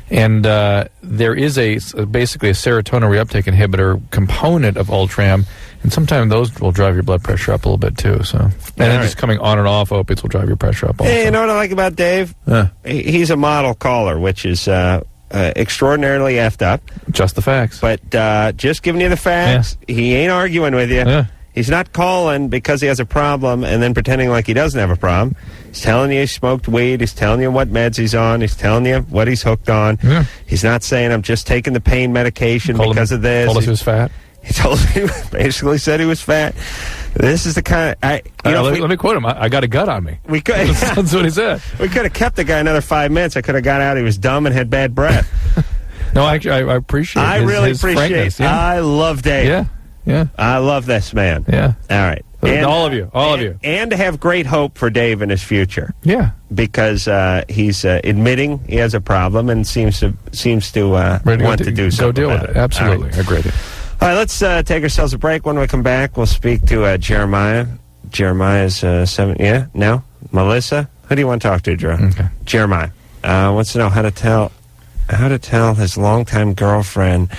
And there is basically a serotonin reuptake inhibitor component of Ultram, and sometimes those will drive your blood pressure up a little bit too. So, and then just coming on and off opiates will drive your pressure up also. Hey, you know what I like about Dave? He's a model caller, which is extraordinarily effed up. Just the facts. But just giving you the facts. Yeah. He ain't arguing with you. Yeah. He's not calling because he has a problem and then pretending like he doesn't have a problem. He's telling you he smoked weed. He's telling you what meds he's on. He's telling you what he's hooked on. Yeah. He's not saying, I'm just taking the pain medication because of this. Told us he was fat. He basically said he was fat. This is the kind of... let me quote him. I got a gut on me. We could, That's what he said. We could have kept the guy another 5 minutes. I could have got out he was dumb and had bad breath. No, actually, I appreciate his really appreciate frankness. Yeah. I love Dave. Yeah. I love this man. Yeah. All right. And, all of you. And to have great hope for Dave in his future. Yeah. Because he's admitting he has a problem and seems to want to do something. Go deal with it. Absolutely. Right. Agreed. All right, let's take ourselves a break. When we come back, we'll speak to Jeremiah. Jeremiah's 7. Yeah? No? Melissa? Who do you want to talk to, Drew? Okay. Jeremiah wants to know how to tell his longtime girlfriend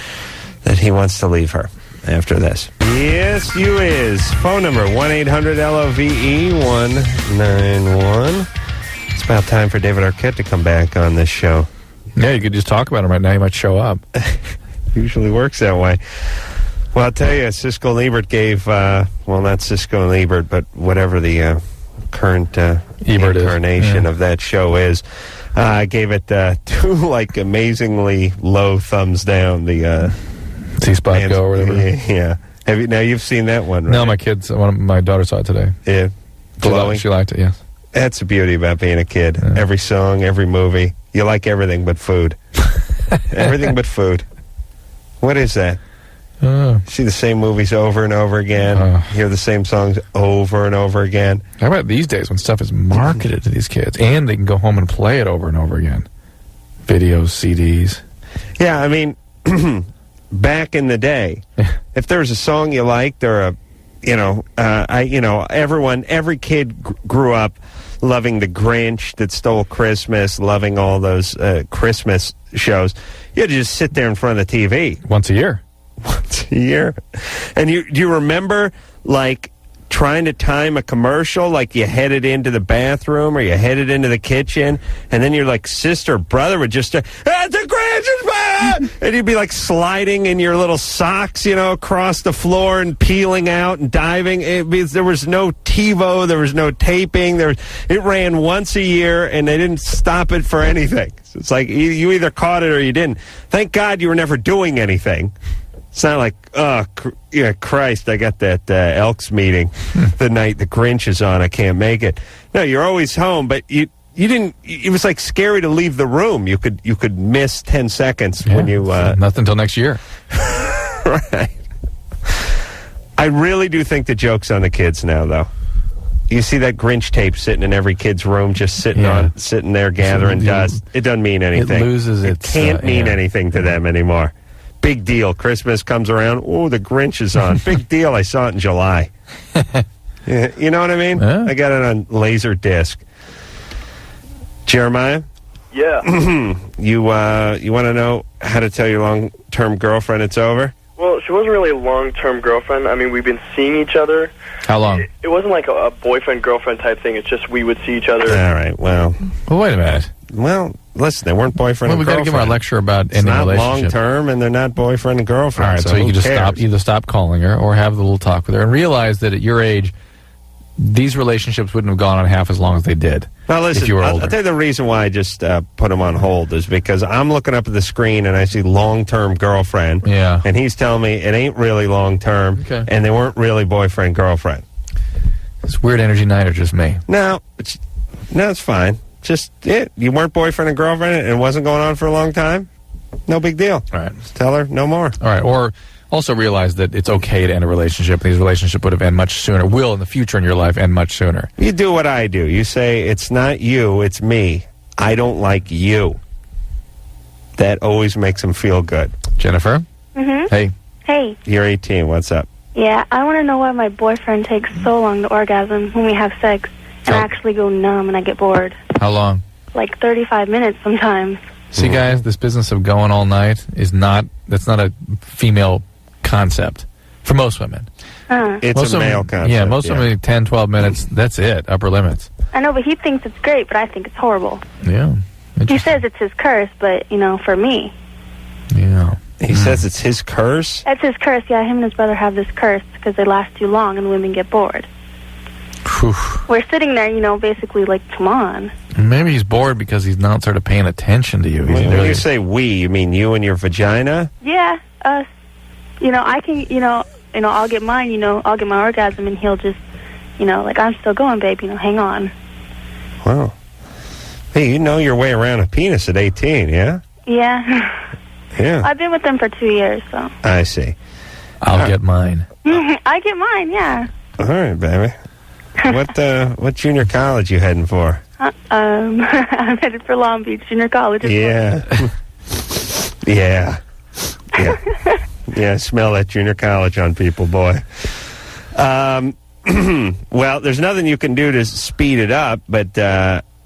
that he wants to leave her after this. Yes, you is. Phone number 1-800-LOVE-191. It's about time for David Arquette to come back on this show. Yeah, you could just talk about him right now. He might show up. Usually works that way. Well, I'll tell you, Siskel and Ebert gave, not Siskel and Ebert, but whatever the current incarnation of that show is, gave it 2 amazingly low thumbs down. The C-Spot Go or whatever. Yeah. You've seen that one, right? No, my daughter saw it today. Yeah. Glowing? She liked it, yes. That's the beauty about being a kid. Yeah. Every song, every movie. You like everything but food. Everything but food. What is that? See the same movies over and over again. Hear the same songs over and over again. How about these days when stuff is marketed to these kids and they can go home and play it over and over again? Videos, CDs. Yeah, I mean, back in the day, if there was a song you liked or every kid grew up loving the Grinch that stole Christmas, loving all those Christmas shows. You had to just sit there in front of the TV. Once a year. Once a year. And do you remember, trying to time a commercial, like you headed into the bathroom or you headed into the kitchen, and then your like sister or brother would just the Grinch is back, and you'd be like sliding in your little socks, across the floor and peeling out and diving. There was no TiVo, there was no taping. It ran once a year, and they didn't stop it for anything. So it's like you either caught it or you didn't. Thank God you were never doing anything. It's not like, Christ, I got that Elks meeting the night the Grinch is on. I can't make it. No, you're always home, but you didn't. It was like scary to leave the room. You could miss 10 seconds when you nothing until next year. Right. I really do think the joke's on the kids now, though. You see that Grinch tape sitting in every kid's room, just sitting there gathering dust. It doesn't mean anything. It loses its. It can't mean anything to them anymore. Big deal. Christmas comes around. Oh, the Grinch is on. Big deal. I saw it in July. Yeah, you know what I mean? Yeah. I got it on laser disc. Jeremiah? Yeah. You want to know how to tell your long-term girlfriend it's over? Well, she wasn't really a long-term girlfriend. I mean, we've been seeing each other. How long? It wasn't like a boyfriend-girlfriend type thing. It's just we would see each other. All right, well, wait a minute. Well, listen, they weren't boyfriend and we girlfriend. We've got to give them a lecture about it's ending not relationship. long-term, and they're not boyfriend and girlfriend. All right, so you can just either stop calling her or have the little talk with her and realize that at your age, these relationships wouldn't have gone on half as long as they did. Now, listen, if you were older. I'll tell you the reason why I just put him on hold is because I'm looking up at the screen and I see long-term girlfriend. Yeah. And he's telling me it ain't really long-term, and they weren't really boyfriend-girlfriend. It's weird energy night or just me? No, it's fine. Just you weren't boyfriend and girlfriend and it wasn't going on for a long time? No big deal. All right. Just tell her no more. All right, or also realize that it's okay to end a relationship. These relationships would have ended much sooner, will in the future in your life end much sooner. You do what I do. You say, it's not you, it's me. I don't like you. That always makes them feel good. Jennifer? Mm-hmm. Hey. Hey. You're 18. What's up? Yeah, I want to know why my boyfriend takes so long to orgasm when we have sex, and I actually go numb and I get bored. How long? Like 35 minutes sometimes. See, guys, this business of going all night that's not a female concept for most women. It's most a male concept. Yeah, most women, 10, 12 minutes, that's it, upper limits. I know, but he thinks it's great, but I think it's horrible. Yeah. He says it's his curse, but, for me. Yeah. He says it's his curse? That's his curse, yeah. Him and his brother have this curse because they last too long and women get bored. Whew. We're sitting there, basically like, come on. Maybe he's bored because he's not sort of paying attention to you. When you say we, you mean you and your vagina? Yeah, us. I can, I'll get mine, I'll get my orgasm, and he'll just, like, I'm still going, babe, hang on. Wow. Hey, you know your way around a penis at 18, yeah? Yeah. Yeah. I've been with them for 2 years, so. I see. I'll get mine. I get mine, yeah. All right, baby. What junior college you heading for? I'm headed for Long Beach Junior College. Yeah. Yeah. Yeah, smell that junior college on people, boy. Well, there's nothing you can do to speed it up, but...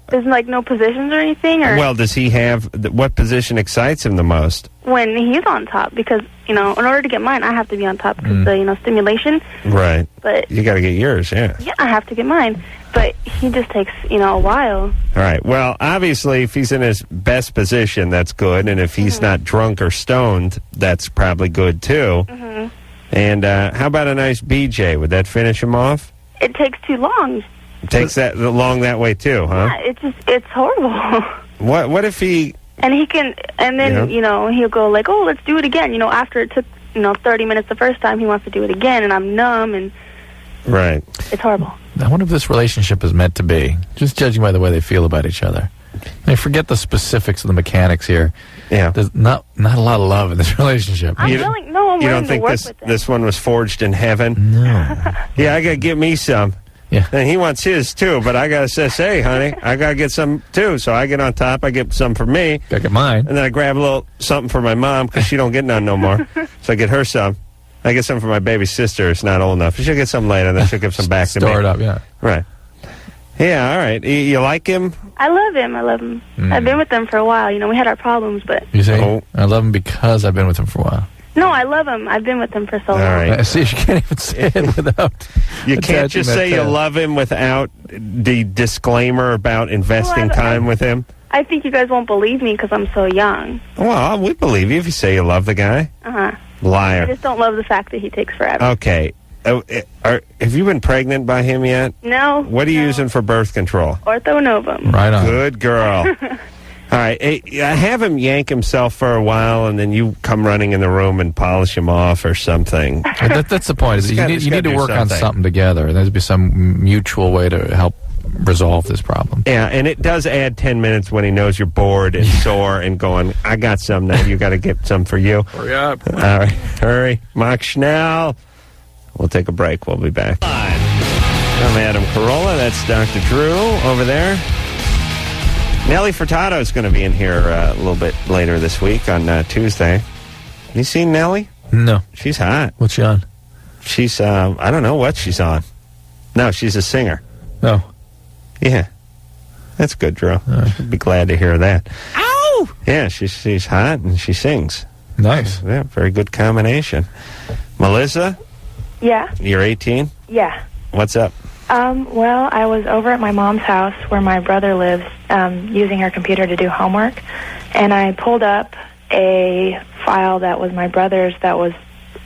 There's, no positions or anything? Or well, does he have... What position excites him the most? When he's on top, because, in order to get mine, I have to be on top because the, stimulation. Right. But... You got to get yours, yeah. Yeah, I have to get mine. But he just takes, a while. All right. Well, obviously, if he's in his best position, that's good. And if he's not drunk or stoned, that's probably good, too. Mm-hmm. And how about a nice BJ? Would that finish him off? It takes too long. It takes that long that way, too, huh? Yeah, it's horrible. What if he... And he can... And then, he'll go like, oh, let's do it again. After it took, 30 minutes the first time, he wants to do it again, and I'm numb, and... Right. It's horrible. I wonder if this relationship is meant to be, just judging by the way they feel about each other. I forget the specifics of the mechanics here. Yeah. There's not a lot of love in this relationship. I'm willing to work with it. This one was forged in heaven? No. Yeah, I got to get me some. Yeah. And he wants his, too, but I got to say, hey, honey, I got to get some, too. So I get on top, I get some for me. Got to get mine. And then I grab a little something for my mom, because she don't get none no more. So I get her some. I get some for my baby sister. It's not old enough. She'll get some later, then she'll give some back to me. Store it up, yeah. Right. Yeah, all right. You like him? I love him. I've been with him for a while. We had our problems, but... You say, I love him because I've been with him for a while. No, I love him. I've been with him for so long. All right. See, you can't even say it without. You can't attaching just that say you tag. love him without the disclaimer about investing Well, time with him. I think you guys won't believe me because I'm so young. Well, we believe you if you say you love the guy. I Liar. just don't love the fact that he takes forever. Okay. Have you been pregnant by him yet? No. What are you using for birth control? Orthonovum. Right on. Good girl. All right. Hey, have him yank himself for a while, and then you come running in the room and polish him off or something. That's the point. Is you need to do work on something together. There's be some mutual way to help resolve this problem. Yeah, and it does add 10 minutes when he knows you're bored and sore and going, I got some now. You got to get some for you. Hurry up. All right. Hurry. Mark Schnell. We'll take a break. We'll be back. I'm Adam Carolla. That's Dr. Drew over there. Nellie Furtado is going to be in here a little bit later this week on Tuesday. You seen Nellie? No. She's hot. What's she on? She's, I don't know what she's on. No, she's a singer. Oh. Yeah. That's good, Drew. I'd be glad to hear that. Ow! Yeah, she's hot and she sings. Nice. Yeah, very good combination. Melissa, Yeah. you're 18? Yeah. What's up? Well, I was over at my mom's house where my brother lives, using her computer to do homework, and I pulled up a file that was my brother's that was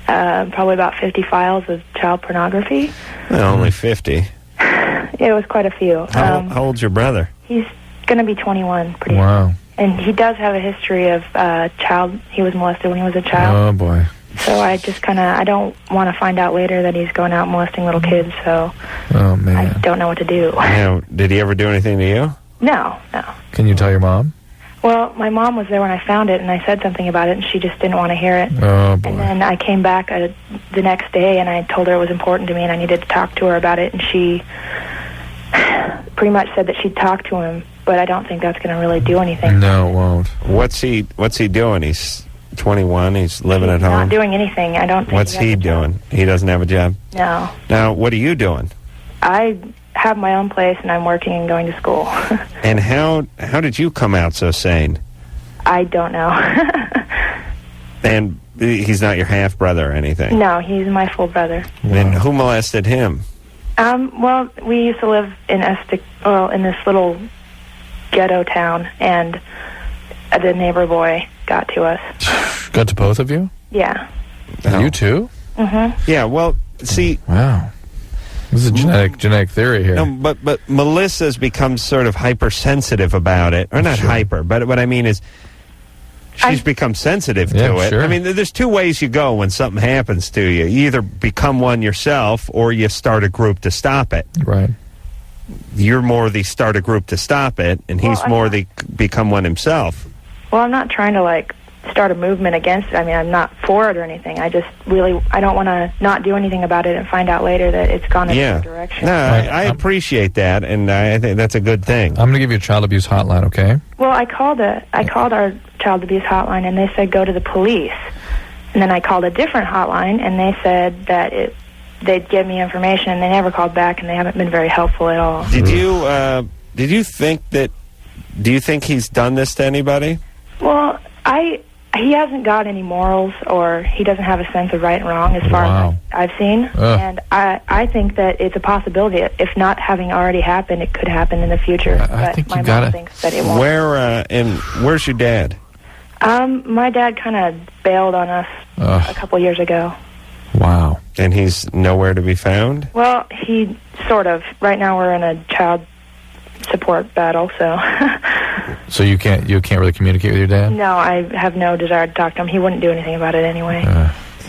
probably about 50 files of child pornography. Well, only 50. It was quite a few. How old's your brother? He's going to be 21 pretty Wow. soon. And he does have a history of he was molested when he was a child. Oh, boy. So I just I don't want to find out later that he's going out molesting little kids, so Oh, man. I don't know what to do. Now, did he ever do anything to you? No. Can you tell your mom? Well, my mom was there when I found it, and I said something about it, and she just didn't want to hear it. Oh, boy. And then I came back the next day, and I told her it was important to me, and I needed to talk to her about it, and she pretty much said that she'd talk to him, but I don't think that's going to really do anything. No, it won't. What's he doing? He's 21. He's living at home. Not doing anything. I don't think. What's he doing? He doesn't have a job? No. Now, what are you doing? I have my own place, and I'm working and going to school. And how did you come out so sane? I don't know. And he's not your half-brother or anything? No, he's my full brother. And who molested him? Well, we used to live in in this little ghetto town, and the neighbor boy got to us. Got to both of you? Yeah. You too? Mm-hmm. Yeah, well, see... Wow. This is a genetic theory here. No, but Melissa's become sort of hypersensitive about it. Or not hyper, but what I mean is she's become sensitive to it. Sure. I mean, there's two ways you go when something happens to you. You either become one yourself or you start a group to stop it. Right. You're more the start a group to stop it, and he's more the become one himself. Well, I'm not trying to, start a movement against it. I mean, I'm not for it or anything. I just I don't want to not do anything about it and find out later that it's gone in a different direction. No, I appreciate that, and I think that's a good thing. I'm going to give you a child abuse hotline, okay? Well, I called our child abuse hotline, and they said go to the police. And then I called a different hotline, and they said that they'd give me information, and they never called back, and they haven't been very helpful at all. Did you think that? Do you think he's done this to anybody? Well, he hasn't got any morals, or he doesn't have a sense of right and wrong as far as I've seen. And I think that it's a possibility. If not having already happened, it could happen in the future. I think my mom thinks that it won't. Where's your dad? My dad kind of bailed on us a couple years ago. Wow. And he's nowhere to be found? Well, he sort of. Right now we're in a child support battle, so... So you can't really communicate with your dad? No, I have no desire to talk to him. He wouldn't do anything about it anyway.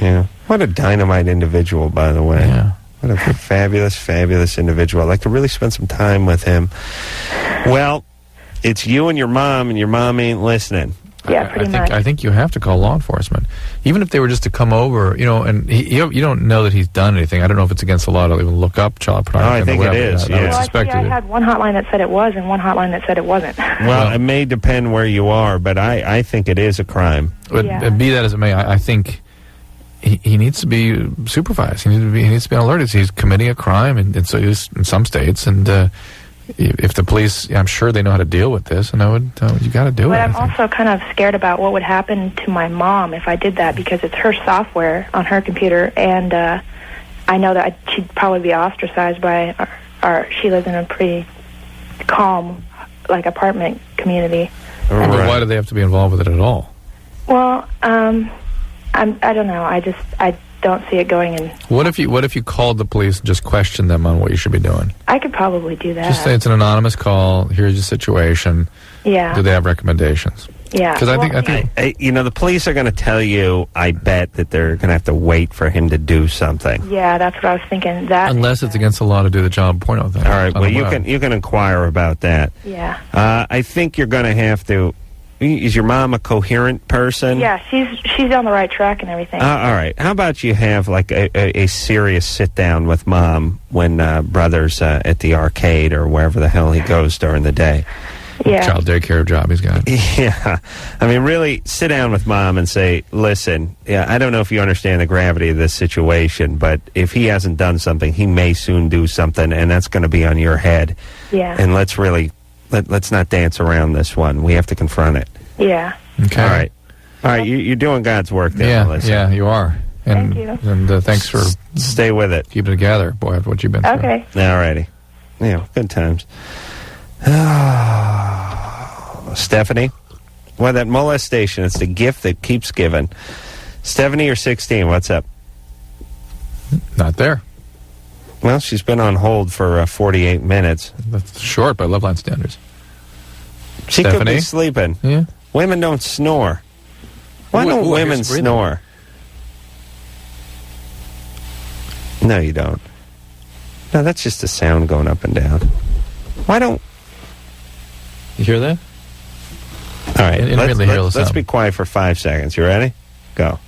Yeah. What a dynamite individual, by the way. Yeah. What a fabulous, fabulous individual. I'd like to really spend some time with him. Well, it's you and your mom ain't listening. Yeah, pretty much. I think you have to call law enforcement, even if they were just to come over. And you don't know that he's done anything. I don't know if it's against the law to even look up child pornography. I think it is. I would suspect I had one hotline that said it was, and one hotline that said it wasn't. Well, it may depend where you are, but I think it is a crime. But be that as it may, I think he needs to be supervised. He needs to be on alert. He's committing a crime, and so he is in some states, and if the police, I'm sure they know how to deal with this, and you got to do But it. I'm also kind of scared about what would happen to my mom if I did that, because it's her software on her computer, and I know that she'd probably be ostracized by she lives in a pretty calm, like, apartment community. Well, why do they have to be involved with it at all? Well, I don't know. I don't see it going in. What if you called the police and just questioned them on what you should be doing? I could probably do that. Just say it's an anonymous call. Here's your situation. Yeah. Do they have recommendations? Yeah. Because I think the police are going to tell you, I bet, that they're going to have to wait for him to do something. Yeah, that's what I was thinking. That unless it's against the law to do the child porno thing. All right. Well, you can inquire about that. Yeah. I think you're going to have to. Is your mom a coherent person? Yeah, she's on the right track and everything. All right. How about you have like a serious sit down with mom when brother's at the arcade or wherever the hell he goes during the day? Yeah. Child daycare job he's got. Yeah. I mean, really sit down with mom and say, listen, I don't know if you understand the gravity of this situation, but if he hasn't done something, he may soon do something, and that's going to be on your head. Yeah. And let's not dance around this one. We have to confront it. Yeah. Okay. All right. You're doing God's work there, Melissa. Yeah, you are. And, Thank you. And thanks for stay with it. Keeping it together, boy, after what you've been through. Okay. All righty. Yeah, good times. Stephanie? Well, that molestation, it's the gift that keeps giving. Stephanie, you're 16. What's up? Not there. Well, she's been on hold for 48 minutes. That's short by Loveline standards. She Stephanie? could be sleeping. Yeah. Women don't snore. Why don't women snore? No, you don't. No, that's just a sound going up and down. Why don't... You hear that? All right, let's sound. be quiet for 5 seconds. You ready? Go.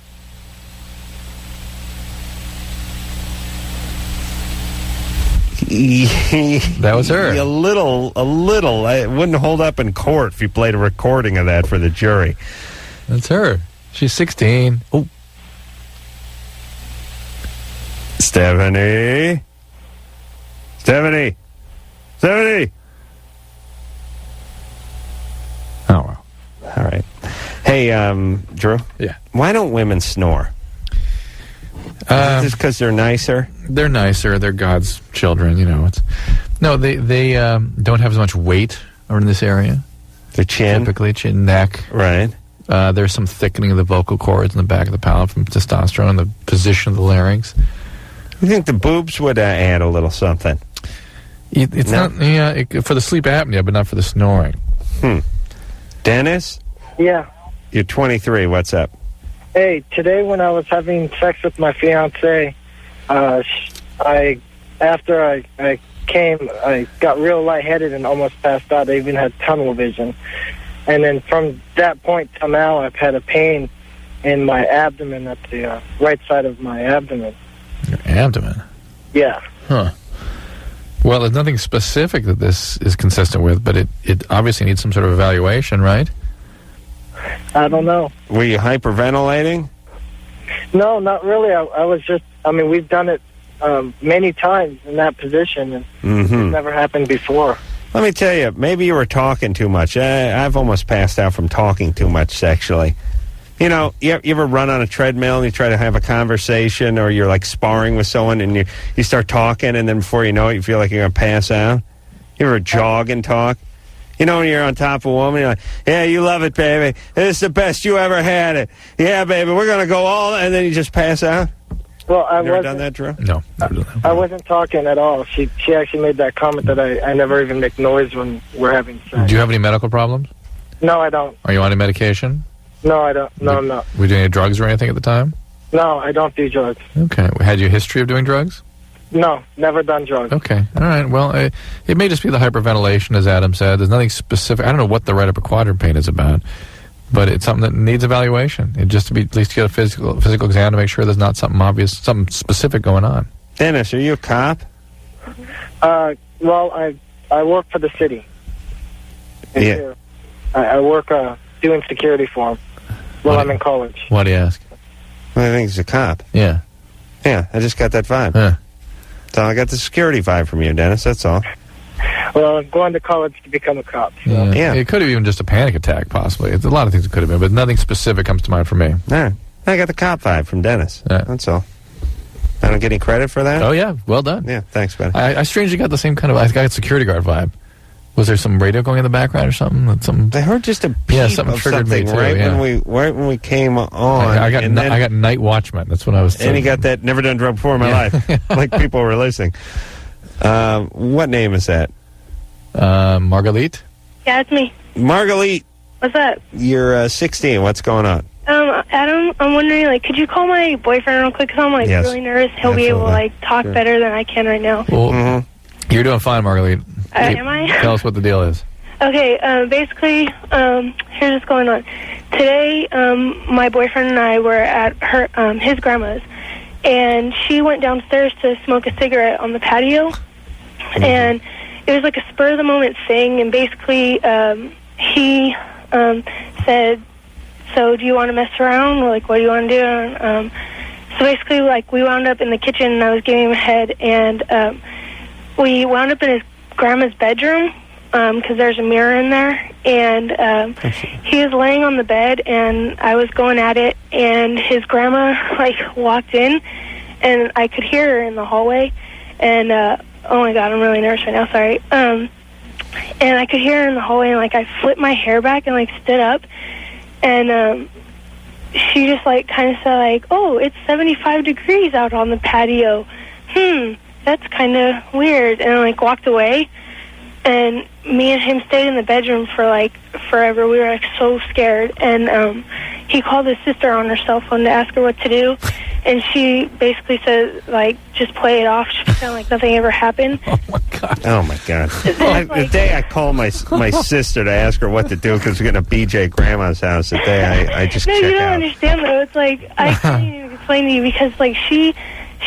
That was her. A little. It wouldn't hold up in court if you played a recording of that for the jury. That's her. She's 16. Oh. Stephanie. Oh, well. All right. Hey, Drew. Yeah. Why don't women snore? Just because they're nicer? They're nicer. They're God's children. They don't have as much weight in this area. Their chin? Typically, chin, neck. Right. There's some thickening of the vocal cords in the back of the palate from testosterone, the position of the larynx. You think the boobs would add a little something? It's not, for the sleep apnea, but not for the snoring. Dennis? Yeah. You're 23. What's up? Hey, today when I was having sex with my fiance, after I came, I got real lightheaded and almost passed out. I even had tunnel vision. And then from that point till now, I've had a pain in my abdomen, at the right side of my abdomen. Your abdomen? Yeah. Huh. Well, there's nothing specific that this is consistent with, but it obviously needs some sort of evaluation, right? I don't know. Were you hyperventilating? No, not really. I was just, we've done it many times in that position, and it's never happened before. Let me tell you, maybe you were talking too much. I've almost passed out from talking too much sexually. You ever run on a treadmill and you try to have a conversation, or you're like sparring with someone and you start talking, and then before you know it, you feel like you're going to pass out? You ever jog and talk? When you're on top of a woman, you're like, yeah, you love it, baby. This is the best you ever had it. Yeah, baby, we're going to go all... And then you just pass out? Well, I never done that, Drew? No, never done that. I wasn't talking at all. She actually made that comment that I never even make noise when we're having sex. Do you have any medical problems? No, I don't. Are you on any medication? No, I don't. No, I'm not. Were you doing any drugs or anything at the time? No, I don't do drugs. Okay. Had you a history of doing drugs? No, never done drugs. Okay. All right. Well, it may just be the hyperventilation, as Adam said. There's nothing specific. I don't know what the right upper quadrant pain is about, but it's something that needs evaluation. It just to be at least to get a physical exam to make sure there's not something obvious, something specific going on. Dennis, are you a cop? Well, I work for the city. Yeah. I work doing security for them while I'm in college. Why do you ask? Well, I think he's a cop. Yeah. Yeah, I just got that vibe. Yeah. So I got the security vibe from you, Dennis, that's all. Well, I'm going to college to become a cop. So. Yeah. It could have even just a panic attack, possibly. It's a lot of things it could have been, but nothing specific comes to mind for me. All right. I got the cop vibe from Dennis. That's all. I don't get any credit for that? Oh, yeah. Well done. Yeah, thanks, buddy. I strangely got the same kind of... I got security guard vibe. Was there some radio going in the background or something? I heard just a peep something of triggered me something too, right when we came on. I got Night Watchman. That's what I was. And he got that never done drug before in my life. Like people were listening. What name is that? Margalit. Yeah, it's me. Margalit. What's up? You're 16. What's going on? Adam, I'm wondering, like, could you call my boyfriend real quick? Because I'm, like, Yes. really nervous. He'll be able to, like, talk Sure. better than I can right now. Well, you're doing fine, Margalit. Am I? Tell us what the deal is. Okay, basically, here's what's going on. Today, my boyfriend and I were at his grandma's, and she went downstairs to smoke a cigarette on the patio, and it was like a spur-of-the-moment thing, and basically, he said, so do you want to mess around, or, like, what do you want to do? And, so basically, like, we wound up in the kitchen, and I was giving him a head, and we wound up in his grandma's bedroom, because there's a mirror in there, and he was laying on the bed, and I was going at it, and his grandma, like, walked in, and I could hear her in the hallway, and, oh my God, I'm really nervous right now, sorry, and I could hear her in the hallway, and, like, I flipped my hair back and, like, stood up, and, she just, like, kind of said, like, oh, it's 75 degrees out on the patio, that's kind of weird, and, like, walked away. And me and him stayed in the bedroom for, like, forever. We were, like, so scared. And he called his sister on her cell phone to ask her what to do. And she basically said, like, just play it off. She sounded like nothing ever happened. Oh, my God. The day I called my sister to ask her what to do because we're going to BJ Grandma's house, the day I just No, check you don't out. understand, though. It's like, I can't even explain to you because, like, she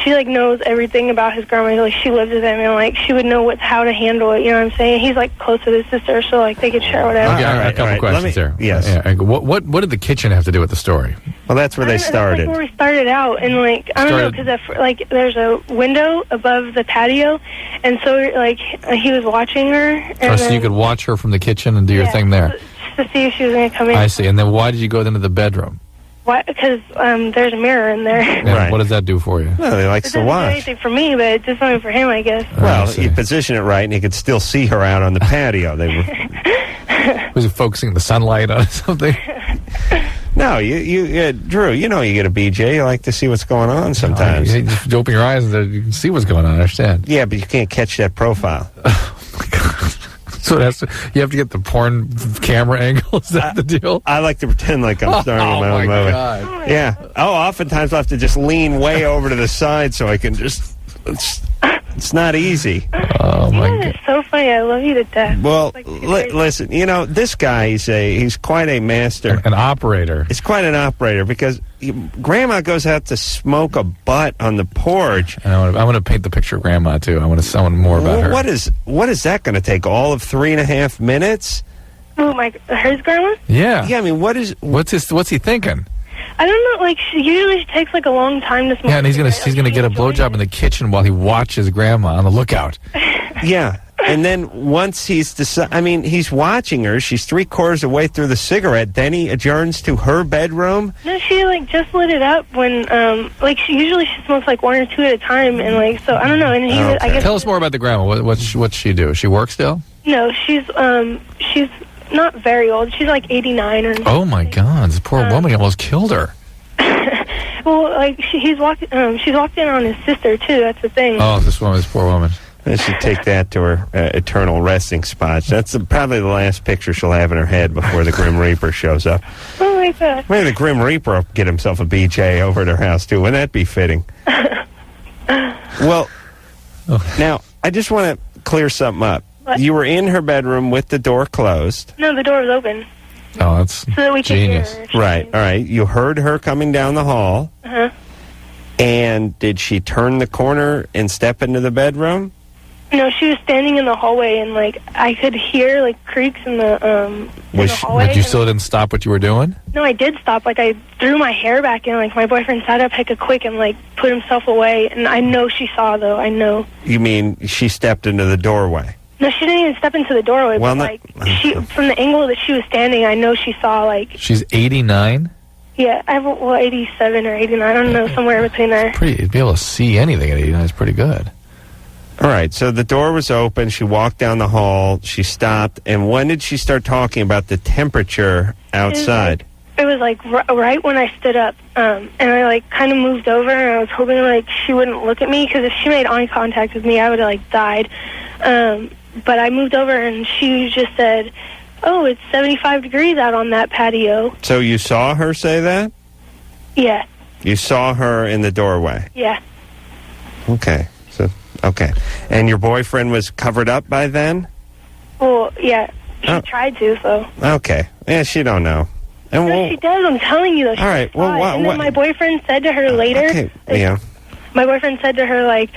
like, knows everything about his grandma. Like, she lives with him, and, like, she would know how to handle it, you know what I'm saying? He's, like, close with his sister, so, like, they could share whatever. Okay, a couple questions there. Yes. Yeah, what did the kitchen have to do with the story? Well, that's where they started. That's, like, where we started out, and, like, I don't know, because, like, there's a window above the patio, and so, like, he was watching her. And So you could watch her from the kitchen and do your thing there. Just to see if she was going to come in. I see. And then why did you go into the bedroom? Why? Because there's a mirror in there. Yeah, what does that do for you? Well, he likes It to doesn't do watch. anything for me, but it did something for him, I guess. Well, you position it right, and you could still see her out on the patio. They were. Was it focusing the sunlight on something? No, Drew, you know you get a BJ. You like to see what's going on sometimes. You just open your eyes and you can see what's going on. I understand. Yeah, but you can't catch that profile. So you have to get the porn camera angle. Is that the deal? I like to pretend like I'm starring in my own movie. God. Yeah. Oh, oftentimes I have to just lean way over to the side so I can just. It's not easy. Oh my God! It's so funny. I love you to death. Well, listen. You know, this guy he's quite a master, an operator. He's quite an operator because Grandma goes out to smoke a butt on the porch. And I want to paint the picture of Grandma too. I want to sound more about her. What is that going to take? All of 3.5 minutes? Oh, hers grandma? Yeah. Yeah. I mean, what's he thinking? I don't know. Like, usually she takes like a long time to smoke. Yeah, and he's gonna get a blowjob in the kitchen while he watches Grandma on the lookout. Yeah. And then once he's he's watching her. She's 3/4 of the way through the cigarette. Then he adjourns to her bedroom. No, she like just lit it up when like she smokes like 1 or 2 at a time, and like so I don't know. And he I guess Tell us more about the Grandma. What's she do? She work still? No, she's not very old. She's like 89 or. Oh my God! This poor woman almost killed her. Well, like she's walked in on his sister too. That's the thing. Oh, this poor woman. They should take that to her eternal resting spot. That's probably the last picture she'll have in her head before the Grim Reaper shows up. Oh my God! Maybe the Grim Reaper will get himself a BJ over at her house too. Wouldn't that be fitting? Well, now I just want to clear something up. What? You were in her bedroom with the door closed. No, the door was open. Oh, that's so that we genius. Could hear her. Right. All right. You heard her coming down the hall. Uh-huh. And did she turn the corner and step into the bedroom? No, she was standing in the hallway, and like I could hear like creaks in the hallway. But you still didn't stop what you were doing? No, I did stop. Like I threw my hair back, and like my boyfriend sat up hecka quick and like put himself away. And I know she saw though. I know. You mean she stepped into the doorway? No, she didn't even step into the doorway. Well, but, she, from the angle that she was standing, I know she saw, like... She's 89? Yeah, 87 or 89. I don't know, somewhere in between there. To be able to see anything at 89 is pretty good. All right, so the door was open. She walked down the hall. She stopped. And when did she start talking about the temperature outside? It was like right when I stood up, and I like kind of moved over, and I was hoping like she wouldn't look at me, because if she made eye contact with me, I would have like died. But I moved over, and she just said, "Oh, it's 75 degrees out on that patio." So you saw her say that? Yeah. You saw her in the doorway? Yeah. Okay. Okay. And your boyfriend was covered up by then? Well, yeah. She tried to, so. Okay. Yeah, she don't know. And No, she does. I'm telling you, though. All right. Well, and then my boyfriend said to her later. Okay. Yeah. My boyfriend said to her, like,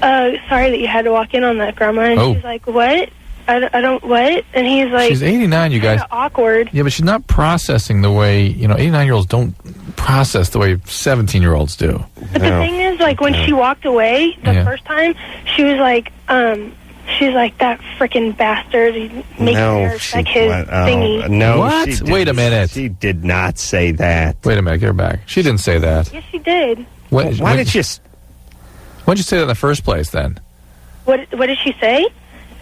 sorry that you had to walk in on that, Grandma. And she's like, what? I don't, what? And he's like... She's 89, you guys. Awkward. Yeah, but she's not processing the way, 89-year-olds don't process the way 17-year-olds do. But the thing is, like, when she walked away the first time, she was like, she's like, that freaking bastard. He makes her like his thingy. No, what? She Wait a minute. She did not say that. Wait a minute, get her back. She didn't say that. Yes, she did. Why did you... Why did you say that in the first place, then? What did she say?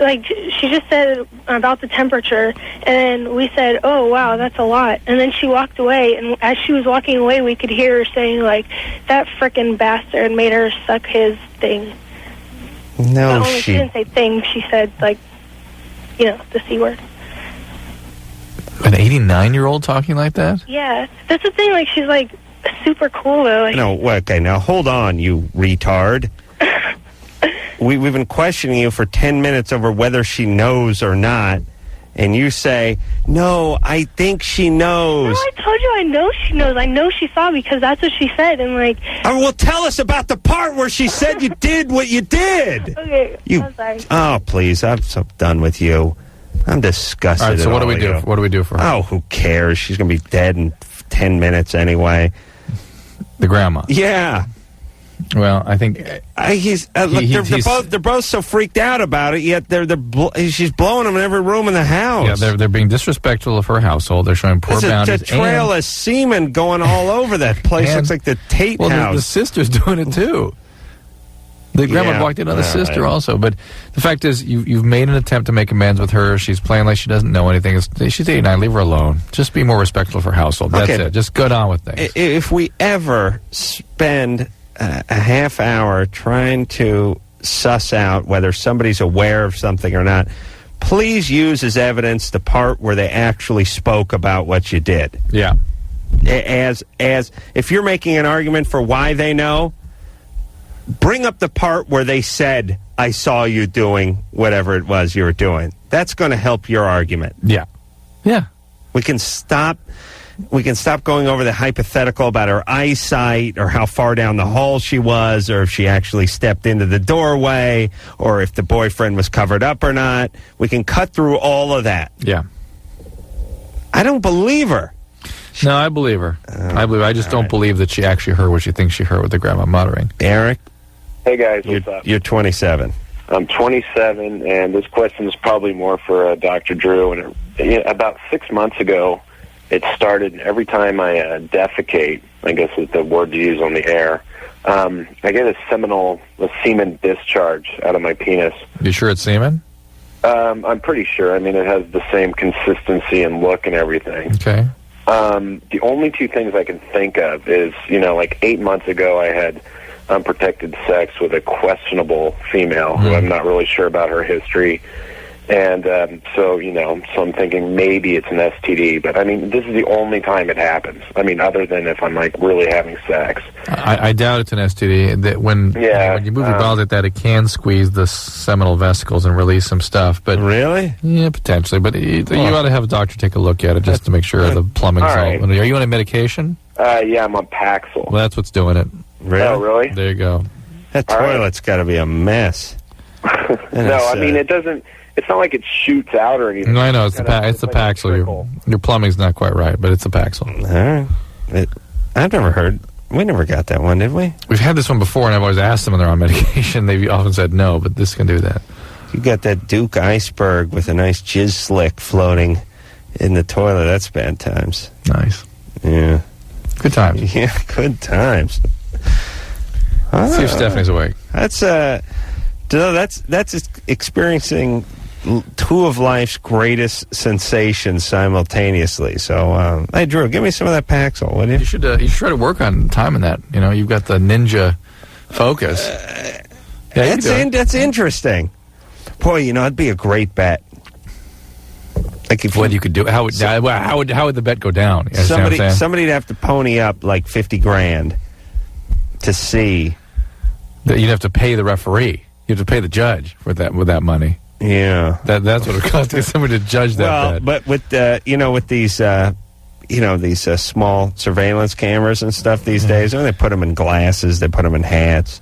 Like, she just said about the temperature, and we said, oh, wow, that's a lot. And then she walked away, and as she was walking away, we could hear her saying, like, that frickin' bastard made her suck his thing. No, she didn't say thing. She said, like, the C word. An 89-year-old talking like that? Yeah. That's the thing. Like, she's, like, super cool, though. Like, No, okay, now hold on, you retard. We've been questioning you for 10 minutes over whether she knows or not, and you say, no, I think she knows. No, I told you I know she knows. I know she saw because that's what she said, and, like... Oh, well, tell us about the part where she said you did what you did. Okay, I'm sorry. Oh, please, I'm so done with you. I'm disgusted. All right, so at what do we of do? you. What do we do for her? Oh, who cares? She's going to be dead in 10 minutes anyway. The grandma? Yeah. Well, I think look, they're both so freaked out about it. Yet she's blowing them in every room in the house. Yeah, they're being disrespectful of her household. They're showing poor boundaries. There's a trail of semen going all over that place. Looks like the Tate house. Well, the sister's doing it too. The grandma walked in on the sister also. But the fact is, you've made an attempt to make amends with her. She's playing like she doesn't know anything. She's 89. Leave her alone. Just be more respectful of her household. That's it. Just go on with things. If we ever spend a half hour trying to suss out whether somebody's aware of something or not, please use as evidence the part where they actually spoke about what you did. Yeah. As if you're making an argument for why they know, bring up the part where they said, I saw you doing whatever it was you were doing. That's going to help your argument. Yeah. Yeah. We can stop going over the hypothetical about her eyesight or how far down the hall she was or if she actually stepped into the doorway or if the boyfriend was covered up or not. We can cut through all of that. Yeah. I don't believe her. No, I believe her. I just don't believe that she actually heard what she thinks she heard with the grandma muttering. Eric? Hey, guys. What's up? You're 27. I'm 27, and this question is probably more for Dr. Drew. And about 6 months ago, it started every time I defecate, I guess is the word to use on the air, I get a semen discharge out of my penis. You sure it's semen? I'm pretty sure. I mean, it has the same consistency and look and everything. Okay. The only two things I can think of is, like 8 months ago, I had unprotected sex with a questionable female who I'm not really sure about her history. And so I'm thinking maybe it's an STD, but I mean, this is the only time it happens. I mean, other than if I'm like really having sex. I doubt it's an STD. That when you move your balls like that, it can squeeze the seminal vesicles and release some stuff. But really? Yeah, potentially. But you ought to have a doctor take a look at it just to make sure the plumbing's all right. Are you on a medication? Yeah, I'm on Paxil. Well, that's what's doing it. Really? Oh, really? There you go. That toilet's got to be a mess. No, I mean, it doesn't. It's not like it shoots out or anything. No, I know. It's the Paxil. Your plumbing's not quite right, but it's the Paxil. All right. I've never heard. We never got that one, did we? We've had this one before, and I've always asked them when they're on medication. They've often said no, but this can do that. You got that Duke iceberg with a nice jizz slick floating in the toilet. That's bad times. Nice. Yeah. Good times. Yeah, good times. See if Stephanie's awake. That's experiencing two of life's greatest sensations simultaneously. So, hey, Drew, give me some of that Paxil, would you? You should try to work on timing that. You know, you've got the ninja focus. That's interesting. Boy, you know, it'd be a great bet. Like if what you could do? How would the bet go down? You understand what I'm saying? Somebody'd have to pony up like $50,000 to see. You'd have to pay the referee. You have to pay the judge with that money. Yeah, that's what it costs to get somebody to judge that bet. But with with these these small surveillance cameras and stuff these days, they put them in glasses, they put them in hats.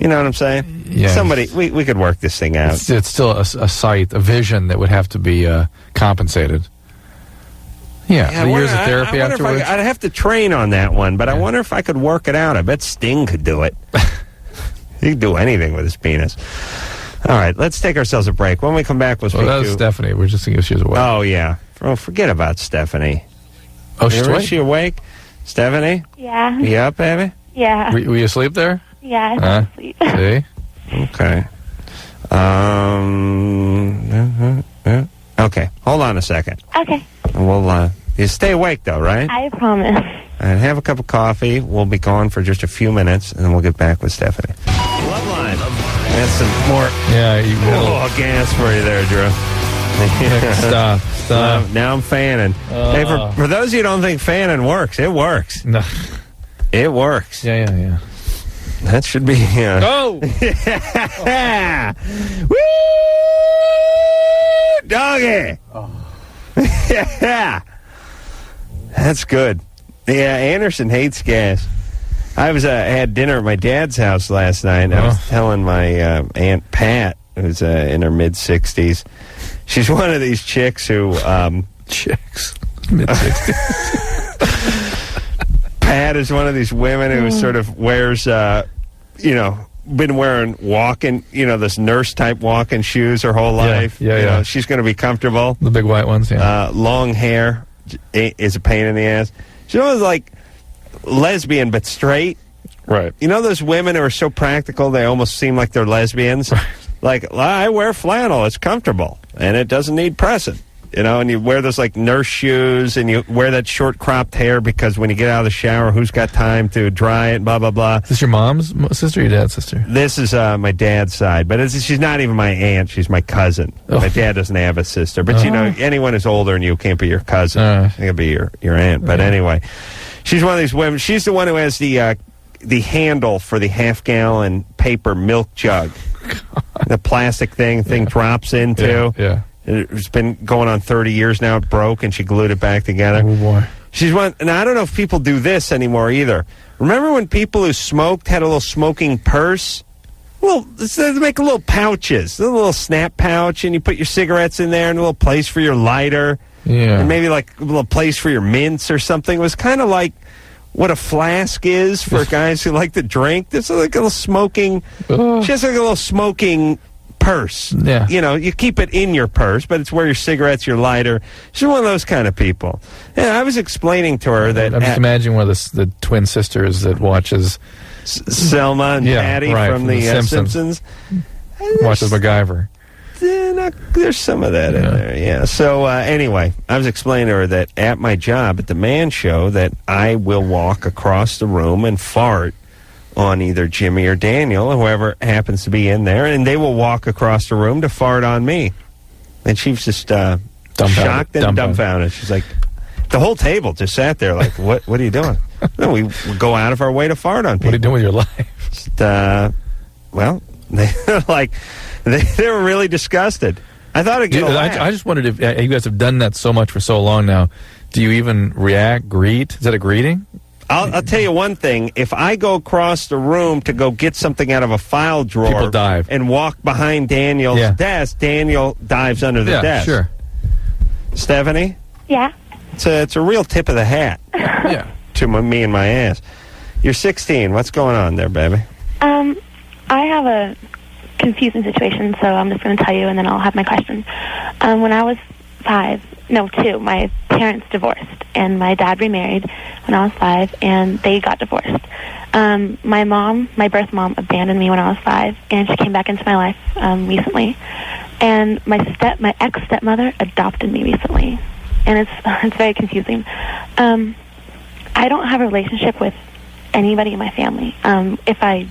You know what I'm saying? Yeah. Somebody, we could work this thing out. It's still a sight, a vision that would have to be compensated. Yeah, the years of therapy afterwards. I'd have to train on that one, but I wonder if I could work it out. I bet Sting could do it. He could do anything with his penis. All right, let's take ourselves a break. When we come back, we'll speak that was to Stephanie. We're just thinking if she's awake. Oh, yeah. Oh, forget about Stephanie. Oh, she's awake? Is she awake? Stephanie? Yeah. You up, baby? Yeah. Were you asleep there? Yeah, I fell asleep. See? Okay. Okay, hold on a second. Okay. We'll, you stay awake, though, right? I promise. And have a cup of coffee. We'll be gone for just a few minutes, and then we'll get back with Stephanie. Loveline. That's some more gas for you there, Drew. Stop. Now I'm fanning. Hey, for those of you who don't think fanning works, it works. No. It works. Yeah. That should be... Oh! Woo! Doggy! Yeah. That's good. Yeah, Anderson hates gas. I had dinner at my dad's house last night, and I was telling my Aunt Pat, who's in her mid-60s, she's one of these chicks who... chicks? Mid-60s. Pat is one of these women who sort of wears, been wearing walking, those nurse-type walking shoes her whole life. Yeah. She's going to be comfortable. The big white ones, yeah. Long hair is a pain in the ass. She's almost like lesbian, but straight. Right. You know those women who are so practical, they almost seem like they're lesbians? Right. Like, I wear flannel. It's comfortable, and it doesn't need pressing. And you wear those, like, nurse shoes, and you wear that short-cropped hair because when you get out of the shower, who's got time to dry it, blah, blah, blah. Is this your mom's sister or your dad's sister? This is my dad's side, but she's not even my aunt. She's my cousin. Oh. My dad doesn't have a sister. But, anyone who's older than you can't be your cousin. It can be your aunt. But anyway, she's one of these women. She's the one who has the handle for the half-gallon paper milk jug. The plastic thing drops into. Yeah. It's been going on 30 years now. It broke, and she glued it back together. Oh, boy. She's one, and I don't know if people do this anymore either. Remember when people who smoked had a little smoking purse? Well, they make little pouches, a little snap pouch, and you put your cigarettes in there, and a little place for your lighter. Yeah. And maybe like a little place for your mints or something. It was kind of like what a flask is for guys who like to drink. There's like a little smoking, she has like a little smoking purse. Yeah. You keep it in your purse, but it's where your cigarettes, your lighter. She's one of those kind of people. Yeah, I was explaining to her that... I'm just imagining one of the twin sisters that watches... Selma and Patty from the Simpsons. Watches MacGyver. There's some of that in there, yeah. So, anyway, I was explaining to her that at my job, at the Man Show, that I will walk across the room and fart on either Jimmy or Daniel, whoever happens to be in there, and they will walk across the room to fart on me. And she was just shocked and dumbfounded. She's like, the whole table just sat there like, what are you doing? No, we go out of our way to fart on people. What are you doing with your life? Just, they were really disgusted. I thought it'd get a laugh. I just wondered if you guys have done that so much for so long now. Do you even greet? Is that a greeting? I'll tell you one thing. If I go across the room to go get something out of a file drawer people dive. And walk behind Daniel's desk, Daniel dives under the desk. Sure. Stephanie? Yeah? It's a real tip of the hat. Yeah. To me and my ass. You're 16. What's going on there, baby? I have a confusing situation, so I'm just going to tell you, and then I'll have my question. When I was 2, my parents divorced, and my dad remarried when I was 5, and they got divorced. My birth mom, abandoned me when I was 5, and she came back into my life recently. And my ex-stepmother adopted me recently, and it's very confusing. I don't have a relationship with anybody in my family. If I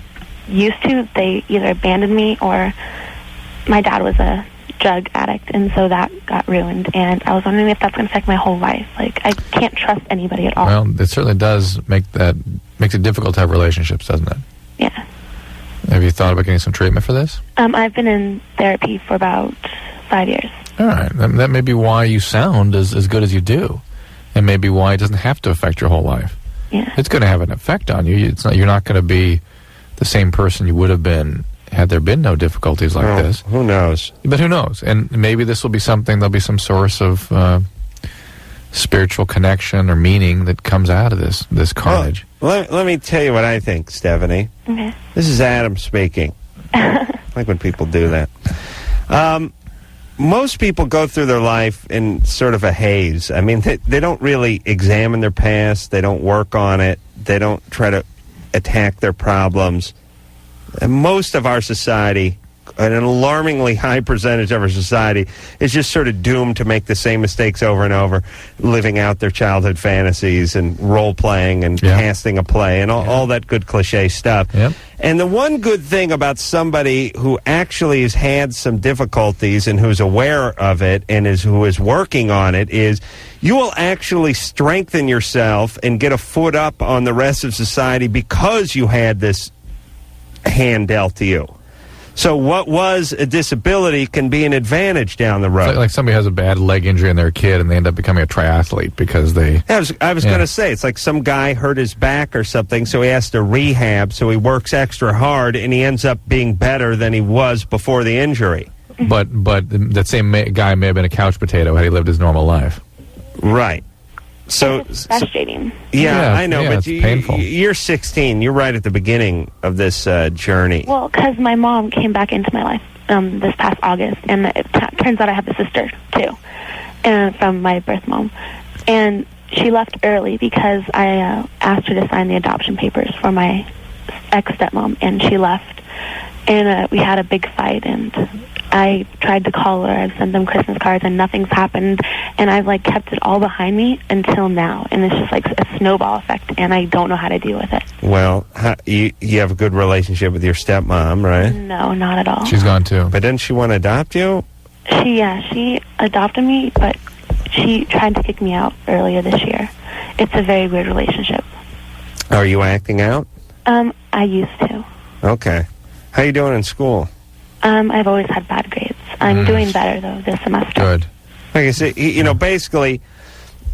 used to, they either abandoned me or my dad was a drug addict, and so that got ruined. And I was wondering if that's going to affect my whole life. Like, I can't trust anybody at all. Well, it certainly does makes it difficult to have relationships, doesn't it? Yeah. Have you thought about getting some treatment for this? I've been in therapy for about 5 years. All right. That may be why you sound as good as you do, and maybe why it doesn't have to affect your whole life. Yeah. It's going to have an effect on you. You're not going to be the same person you would have been had there been no difficulties like this. Who knows? But who knows? And maybe this will be something, there'll be some source of spiritual connection or meaning that comes out of this carnage. Well, let me tell you what I think, Stephanie. Okay. This is Adam speaking. I like when people do that. Most people go through their life in sort of a haze. I mean, they don't really examine their past. They don't work on it. They don't try to attack their problems. And most of our society, an alarmingly high percentage of our society, is just sort of doomed to make the same mistakes over and over, living out their childhood fantasies and role-playing and casting a play and all that good cliche stuff. Yep. And the one good thing about somebody who actually has had some difficulties and who's aware of it and who is working on it is you will actually strengthen yourself and get a foot up on the rest of society because you had this hand dealt to you. So what was a disability can be an advantage down the road. It's like somebody has a bad leg injury in their kid and they end up becoming a triathlete because they... I was going to say, it's like some guy hurt his back or something, so he has to rehab, so he works extra hard, and he ends up being better than he was before the injury. But that same guy may have been a couch potato had he lived his normal life. Right. So frustrating. Yeah, I know, but it's painful. You're 16. You're right at the beginning of this journey. Well, because my mom came back into my life this past August, and it turns out I have a sister, too, from my birth mom. And she left early because I asked her to sign the adoption papers for my ex-stepmom, and she left. And we had a big fight, and I tried to call her. I've sent them Christmas cards, and nothing's happened. And I've, kept it all behind me until now. And it's just, a snowball effect, and I don't know how to deal with it. Well, you have a good relationship with your stepmom, right? No, not at all. She's gone, too. But didn't she want to adopt you? She adopted me, but she tried to kick me out earlier this year. It's a very weird relationship. Are you acting out? I used to. Okay. How you doing in school? I've always had bad grades. I'm doing better, though, this semester. Good. Like I said, basically,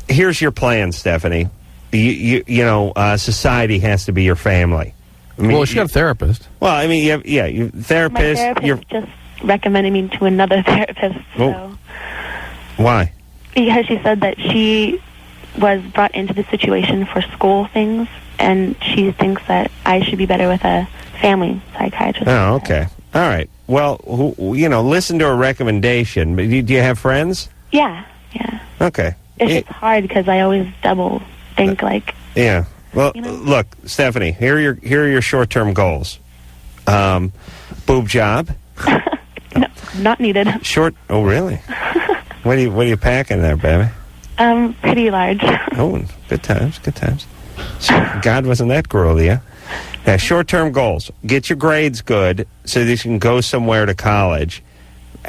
here's your plan, Stephanie. Society has to be your family. I mean, she got a therapist. Well, I mean, you therapist. My therapist just recommended me to another therapist. So. Why? Because she said that she was brought into the situation for school things, and she thinks that I should be better with a family psychiatrist. Oh, okay. All right. Well, listen to a recommendation. But do you have friends? Yeah. Okay. It's just hard because I always double think Yeah. Well, look, Stephanie. Here are your short-term goals. Boob job. No, not needed. Oh, really? What are you packing there, baby? Pretty large. Oh, good times. So God wasn't that cruel to you. Now, short-term goals. Get your grades good so that you can go somewhere to college,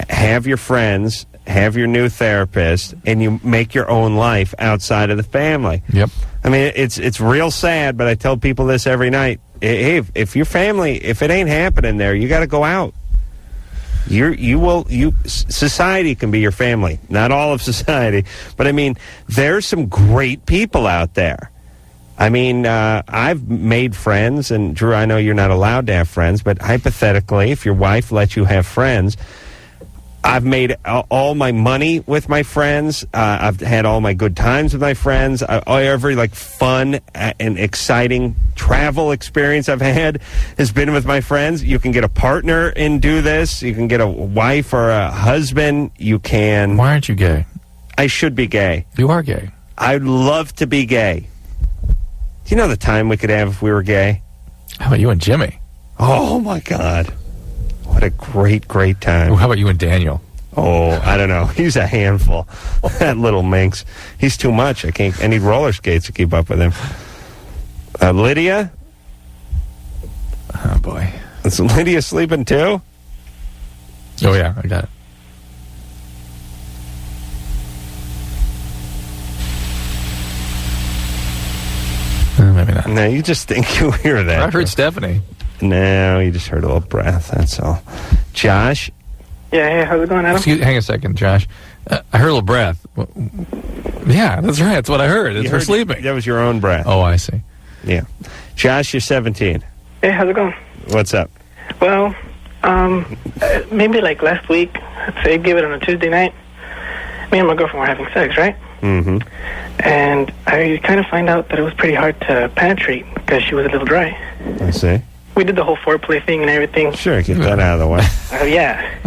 have your friends, have your new therapist, and you make your own life outside of the family. Yep. I mean, it's real sad, but I tell people this every night. Hey, if your family, if it ain't happening there, you got to go out. Society can be your family. Not all of society, but I mean, there's some great people out there. I mean, I've made friends, and Drew, I know you're not allowed to have friends, but hypothetically, if your wife lets you have friends, I've made all my money with my friends. I've had all my good times with my friends. Every fun and exciting travel experience I've had has been with my friends. You can get a partner and do this. You can get a wife or a husband. You can. Why aren't you gay? I should be gay. You are gay. I'd love to be gay. Do you know the time we could have if we were gay? How about you and Jimmy? Oh, my God. What a great, great time. How about you and Daniel? Oh, I don't know. He's a handful. That little minx. He's too much. I need roller skates to keep up with him. Lydia? Oh, boy. Is Lydia sleeping too? Oh, yeah. I got it. Maybe not. No, you just think you hear that. I heard Stephanie. No, you just heard a little breath. That's all. Josh? Yeah, hey, how's it going, Adam? Hang a second, Josh. I heard a little breath. Yeah, that's right. That's what I heard. It's for sleeping. That was your own breath. Oh, I see. Yeah. Josh, you're 17. Hey, how's it going? What's up? Well, maybe last week, I'd say give it on a Tuesday night. Me and my girlfriend were having sex, right? Mm-hmm. And I kind of find out that it was pretty hard to penetrate because she was a little dry. I see. We did the whole foreplay thing and everything. Sure, get that out of the way. Yeah.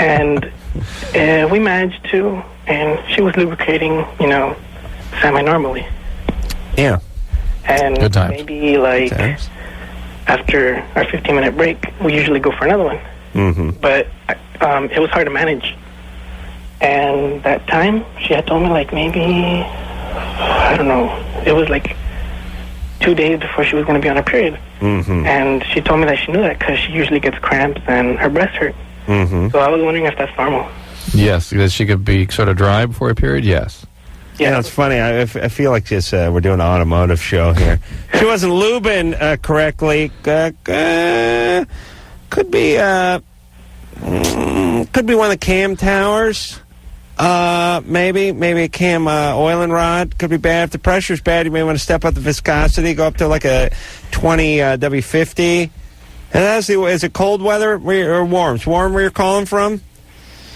And we managed to, and she was lubricating, semi-normally. Yeah. And Good times. maybe after our 15-minute break, we usually go for another one. Mm-hmm. But it was hard to manage. And that time, she had told me maybe, I don't know, it was 2 days before she was going to be on her period. Mm-hmm. And she told me that she knew that because she usually gets cramps and her breasts hurt. Mm-hmm. So I was wondering if that's normal. Yes, that she could be sort of dry before a period, yes. Yeah, it's funny. I feel like this. We're doing an automotive show here. She wasn't lubing correctly. Could be one of the cam towers. Maybe a cam oiling rod. Could be bad. If the pressure's bad, you may want to step up the viscosity. Go up to a 20 W50. And is it cold weather or warm? It's warm where you're calling from?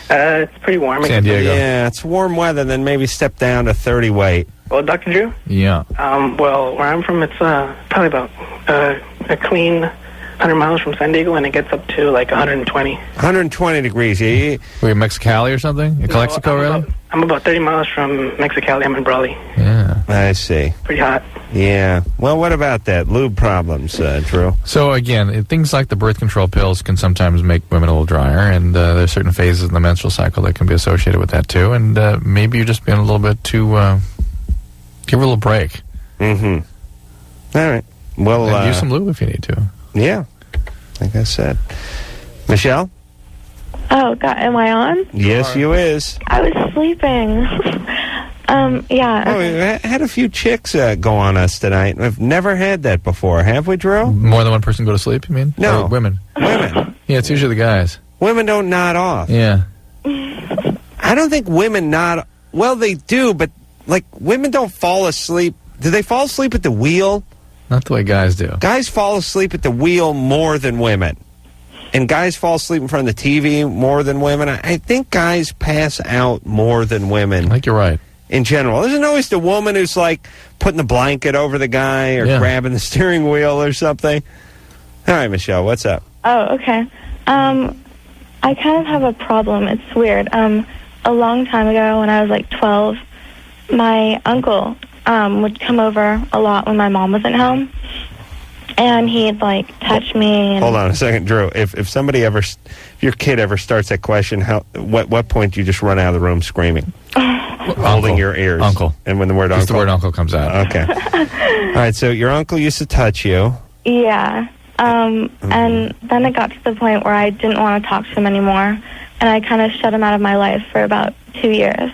It's pretty warm. San Diego. Yeah, it's warm weather. Then maybe step down to 30 weight. Well, Dr. Drew? Yeah. Well, where I'm from, it's probably about a clean 100 miles from San Diego, and it gets up to 120. 120 degrees. Yeah. Were you Mexicali or something? You Calexico, really? I'm about 30 miles from Mexicali. I'm in Brawley. Yeah. I see. Pretty hot. Yeah. Well, what about that? Lube problems, Drew? So, again, things like the birth control pills can sometimes make women a little drier, and there's certain phases in the menstrual cycle that can be associated with that, too. And maybe you're just being a little bit too... give her a little break. Mm-hmm. All right. Well, and use some lube if you need to. Yeah. Like I said. Michelle? Oh, God, am I on? Yes, you is. I was sleeping. Yeah. Oh, we had a few chicks go on us tonight. We've never had that before, have we, Drew? More than one person go to sleep, you mean? No. Or women? Women. Yeah, it's usually the guys. Women don't nod off. Yeah. I don't think women nod... Well, they do, but, women don't fall asleep. Do they fall asleep at the wheel? Not the way guys do. Guys fall asleep at the wheel more than women. And guys fall asleep in front of the TV more than women. I think guys pass out more than women. I think you're right. In general. Isn't always the woman who's putting the blanket over the guy or grabbing the steering wheel or something? All right, Michelle, what's up? Oh, okay. I kind of have a problem. It's weird. A long time ago when I was 12, my uncle would come over a lot when my mom wasn't home. And he'd touch me. And hold on a second, Drew. If somebody ever, if your kid ever starts that question, what point do you just run out of the room screaming, holding your ears? Uncle. And when the word just uncle, the word uncle comes out. Okay. All right. So your uncle used to touch you. Yeah. And then it got to the point where I didn't want to talk to him anymore, and I kind of shut him out of my life for about 2 years.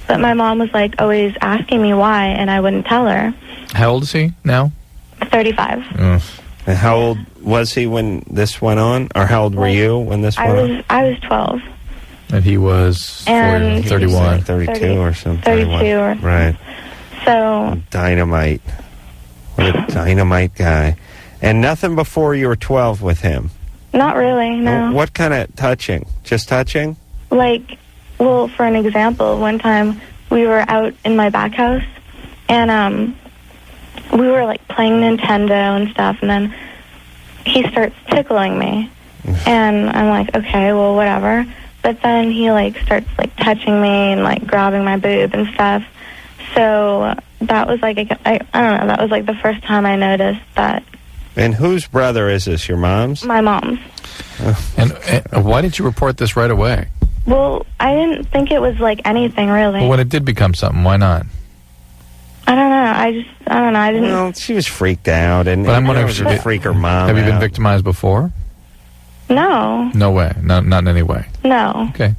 But my mom was always asking me why, and I wouldn't tell her. How old is he now? 35. And how old was he when this went on? Or how old were you when this went on? I was 12. And he was 31. 32 or something. 32. Right. So. Dynamite. What a dynamite guy. And nothing before you were 12 with him? Not really, no. What kind of touching? Just touching? like, well, for an example, one time we were out in my back house, and we were, like, playing Nintendo and stuff, and then he starts tickling me. And I'm like, okay, well, whatever. But then he, like, starts, like, touching me and, like, grabbing my boob and stuff. So that was, like, I don't know, that was, like, the first time I noticed that. And whose brother is this, your mom's? My mom's. And why didn't you report this right away? Well, I didn't think it was, like, anything, really. Well, when it did become something, why not? I don't know. I don't know. I didn't. Well, she was freaked out, and But I'm wondering if she would freak her mom Have you been out. victimized before? No. No way. Not in any way. No. Okay.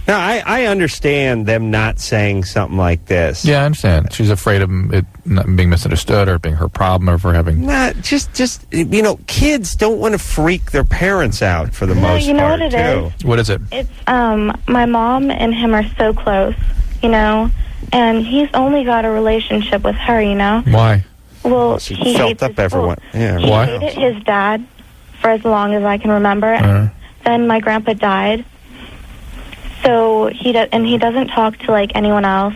No, I understand them not saying something like this. Yeah, I understand. She's afraid of it not being misunderstood or being her problem or for having... Not just you know, kids don't want to freak their parents out for the most you know part, what it too. is? What is it? It's my mom and him are so close, you know, and he's only got a relationship with her, you know. Why? Well, She he felt hates up his, everyone. Yeah. He Why? hated his dad for as long as I can remember. Then my grandpa died, so he doesn't talk to, like, anyone else.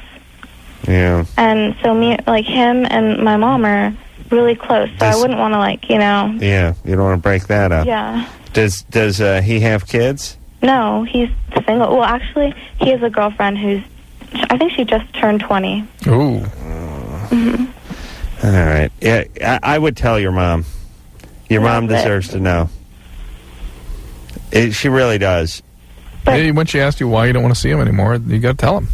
Yeah. And so him and my mom are really close. So I wouldn't want to, like, you know. Yeah, you don't want to break that up. Yeah. Does he have kids? No, he's single. Well, actually, he has a girlfriend who's, I think she just turned 20. Ooh. Mm-hmm. All right. Yeah, I would tell your mom. Your mom deserves to know. She really does. Hey, when she asked you why you don't want to see him anymore, you got to tell him.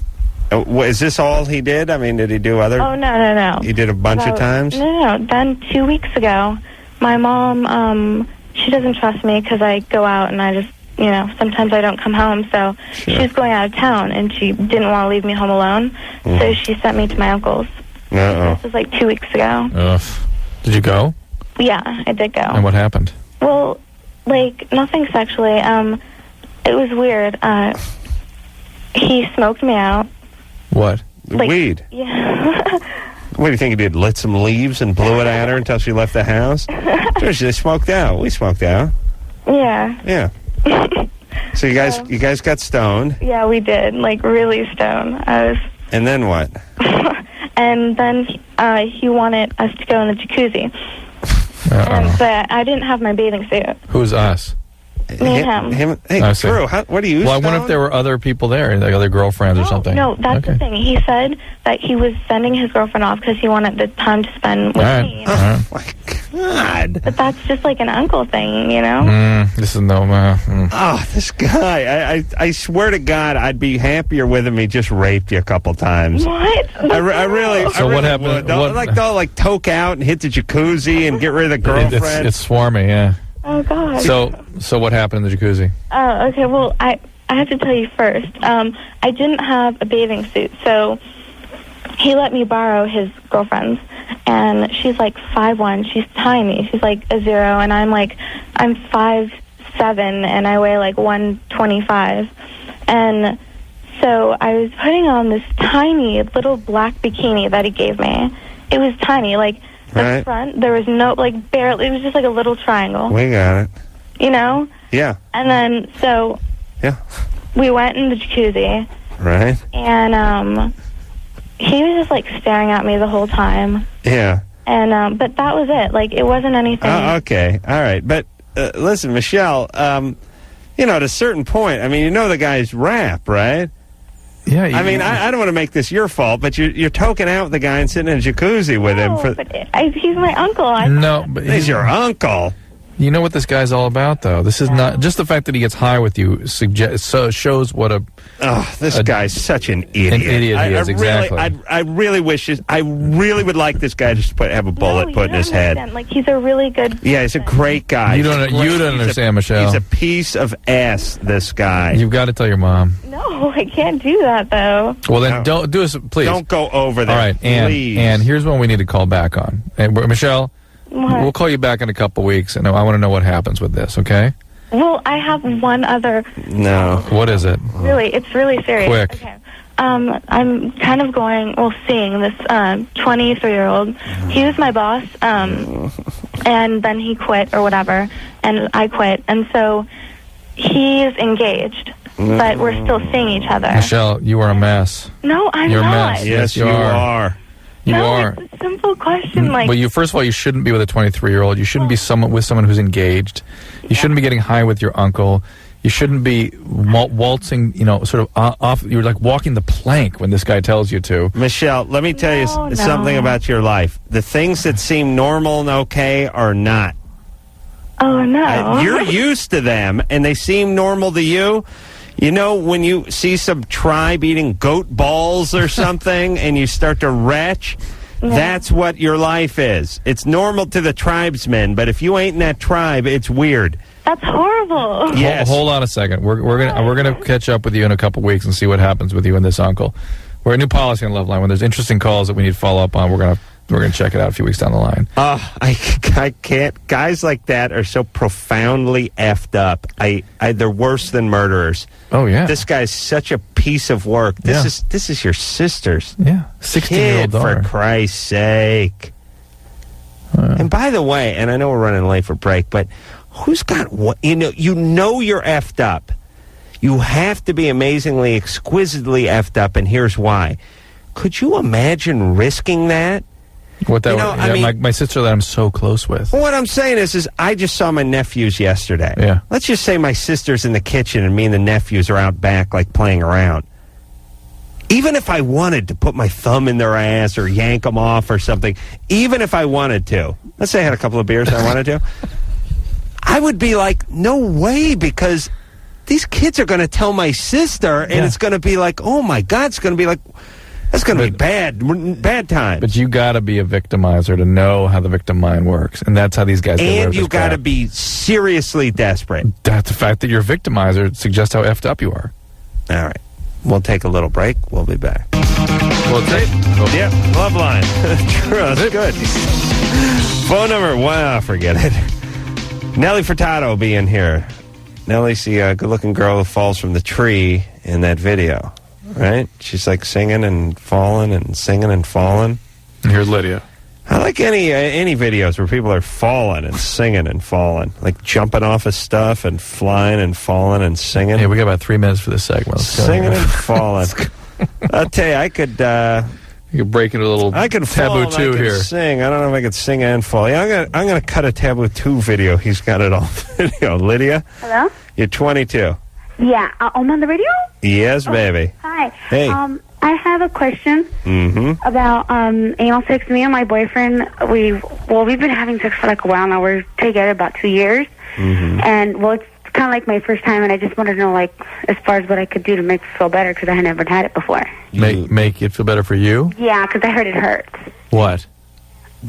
Is this all he did? I mean, did he do other... Oh, no. He did a bunch of times? No. Then 2 weeks ago, my mom, she doesn't trust me because I go out and I just, you know, sometimes I don't come home. So she was going out of town and she didn't want to leave me home alone. So she sent me to my uncle's. Uh-oh. This was like 2 weeks ago. Did you go? Yeah, I did go. And what happened? Well, like, nothing sexually. It was weird. He smoked me out. What? Like, weed? Yeah. What do you think he did? Lit some leaves and blew it at her until she left the house? Sure, she smoked out. We smoked out. Yeah. Yeah. So you guys got stoned. Yeah, we did. Like, really stoned. And then what? And then he wanted us to go in the jacuzzi. But I didn't have my bathing suit. Who's us? Me and him. Hey, I see. Drew, what are you? Well, I wonder if there were other people there, like other girlfriends or something. No, that's the thing. He said that he was sending his girlfriend off because he wanted the time to spend with me. Oh, my God. But that's just like an uncle thing, you know? This is no... Oh, this guy. I swear to God, I'd be happier with him. He just raped you a couple times. What? I really... So what happened? Don't toke out and hit the jacuzzi and get rid of the girlfriend. It's swarmy, yeah. Oh, God. So what happened in the jacuzzi? Oh, okay. Well, I have to tell you first. I didn't have a bathing suit, so he let me borrow his girlfriend's, and she's like 5'1". She's tiny. She's like a 0, and I'm 5'7", and I weigh like 125. And so I was putting on this tiny little black bikini that he gave me. It was tiny, like. The front, there was no, like, barely, it was just like a little triangle. We got it. You know? Yeah. And then, so... Yeah. We went in the jacuzzi. Right. And, he was just, like, staring at me the whole time. Yeah. And, but that was it. Like, it wasn't anything... Okay. All right. But, listen, Michelle, you know, at a certain point, I mean, you know the guy's rap, right? Yeah, I mean, I don't want to make this your fault, but you're toking out with the guy and sitting in a jacuzzi with him. He's my uncle. No, but he's your uncle. You know what this guy's all about, though. This is not just the fact that he gets high with you. Shows what a. Oh, this guy's such an idiot. An idiot he is, exactly. I really wish. I really would like this guy just to have a bullet put in his head. Like, he's a really good. Yeah, he's a great guy. You don't understand, Michelle. He's a piece of ass. This guy. You've got to tell your mom. No, I can't do that though. Well, then don't do us, please. Don't go over there. All right, and here's one we need to call back on. And Michelle, we'll call you back in a couple weeks, and I want to know what happens with this. Okay? Well, I have one other. No. What is it? Really, it's really serious. Quick. Okay. I'm kind of seeing this 23-year-old. He was my boss, and then he quit or whatever, and I quit, and so he's engaged. but we're still seeing each other. Michelle, you are a mess. No, I'm You're not. a mess. Yes, you are. You no, are. It's a simple question. Like, Well, first of all, you shouldn't be with a 23-year-old. You shouldn't be with someone who's engaged. You shouldn't be getting high with your uncle. You shouldn't be waltzing, sort of off. You're like walking the plank when this guy tells you to. Michelle, let me tell you something about your life. The things that seem normal and okay are not. Oh, no. You're used to them, and they seem normal to you. You know, when you see some tribe eating goat balls or something, and you start to retch, that's what your life is. It's normal to the tribesmen, but if you ain't in that tribe, it's weird. That's horrible. Yes. Hold on a second. We're gonna catch up with you in a couple weeks and see what happens with you and this uncle. We're a new policy on Loveline. When there's interesting calls that we need to follow up on, we're gonna check it out a few weeks down the line. I can't. Guys like that are so profoundly effed up. They're worse than murderers. Oh yeah. This guy's such a piece of work. This is your sister's. Yeah. 16-year-old daughter. For Christ's sake. And by the way, and I know we're running late for break, but who's got what? You know you're effed up. You have to be amazingly, exquisitely effed up, and here's why. Could you imagine risking that? What that? My sister that I'm so close with. What I'm saying is I just saw my nephews yesterday. Yeah. Let's just say my sister's in the kitchen and me and the nephews are out back, like playing around. Even if I wanted to put my thumb in their ass or yank them off or something, even if I wanted to, let's say I had a couple of beers and I wanted to, I would be like, no way, because these kids are going to tell my sister, and it's going to be like, oh my God, it's going to be like, that's going to be bad times. But you got to be a victimizer to know how the victim mind works, and that's how these guys. And you got to be seriously desperate. That's the fact that you're a victimizer suggests how effed up you are. All right, we'll take a little break. We'll be back. Well, that's it. Yeah, Loveline. True, that's good. Phone number. Wow, forget it. Nellie Furtado will be in here. Nellie's the good-looking girl who falls from the tree in that video. Right? She's like singing and falling and singing and falling. And here's Lydia. I like any videos where people are falling and singing and falling. Like jumping off of stuff and flying and falling and singing. Hey, we got about 3 minutes for this segment. Singing and falling. I'll tell you, I could... you could break into a little taboo two here. Sing. I don't know if I could sing and fall. Yeah, I'm gonna cut a taboo 2 video. He's got it all video. Lydia? Hello? You're 22. Yeah, I'm on the radio? Yes, baby. Hi. Hey. I have a question about anal sex. Me and my boyfriend, we've been having sex for like a while now. We're together about 2 years. And, it's kind of like my first time, and I just wanted to know, like, as far as what I could do to make it feel better, because I had never had it before. Make it feel better for you? Yeah, because I heard it hurts. What?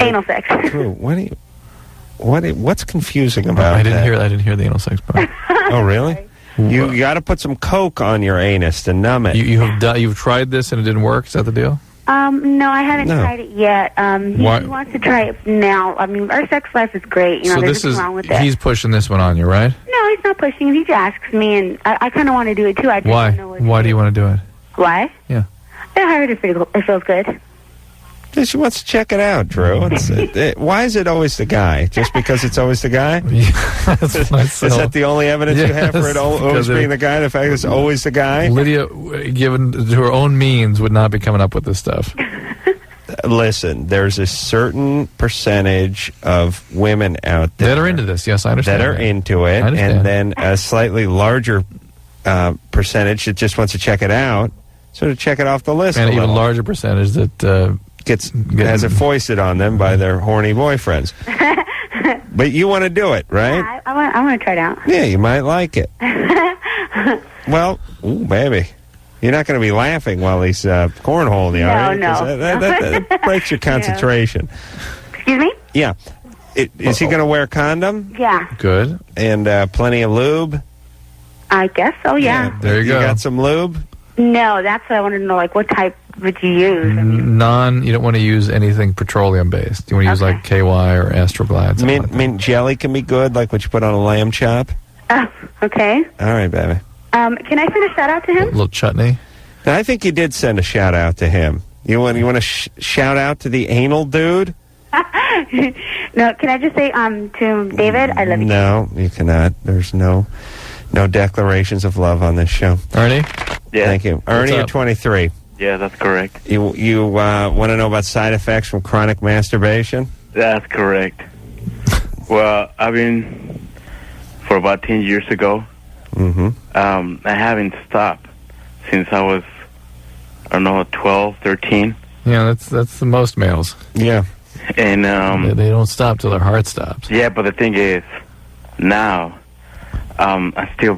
Anal sex. True. What's confusing about I didn't hear the anal sex part. Oh, really? You got to put some Coke on your anus to numb it. You've tried this and it didn't work? Is that the deal? No, I haven't tried it yet. He wants to try it now. I mean, our sex life is great. So there's nothing wrong with it. He's pushing this one on you, right? No, he's not pushing. He just asks me, and I kind of want to do it too. I just Why? don't know what Why do you want to do it? Why? Yeah. I heard it feels good. She wants to check it out, Drew. Why is it always the guy? Just because it's always the guy? Is that the only evidence you have for it always being the guy? The fact that it's always the guy? Lydia, given to her own means, would not be coming up with this stuff. Listen, there's a certain percentage of women out there that are into this. Yes, I understand. That are into it, and then a slightly larger percentage that just wants to check it out, so to check it off the list. And an even larger percentage that has it foisted on them by their horny boyfriends. But you want to do it, right? Yeah, I want to try it out. Yeah, you might like it. Well, ooh, baby. You're not going to be laughing while he's cornholing you, are you? No. That breaks your concentration. Excuse me? Yeah. Is he going to wear a condom? Yeah. Good. And plenty of lube? I guess so, yeah. There you go. You got some lube? No, that's what I wanted to know. Like, what type would you use? You don't want to use anything petroleum-based. You want to use, like, KY or Astroglide. Mint jelly can be good, like what you put on a lamb chop? Okay. All right, baby. Can I send a shout-out to him? A little chutney. Now, I think you did send a shout-out to him. You want to shout out to the anal dude? No, can I just say to David, I love you. No, you cannot. There's no No declarations of love on this show. Ernie? Yeah. Thank you. Ernie, you're 23. Yeah, that's correct. You want to know about side effects from chronic masturbation? That's correct. Well, I've been for about 10 years ago. Mm-hmm. I haven't stopped since I was, 12, 13. Yeah, that's the most males. Yeah. And they don't stop till their heart stops. Yeah, but the thing is, now I still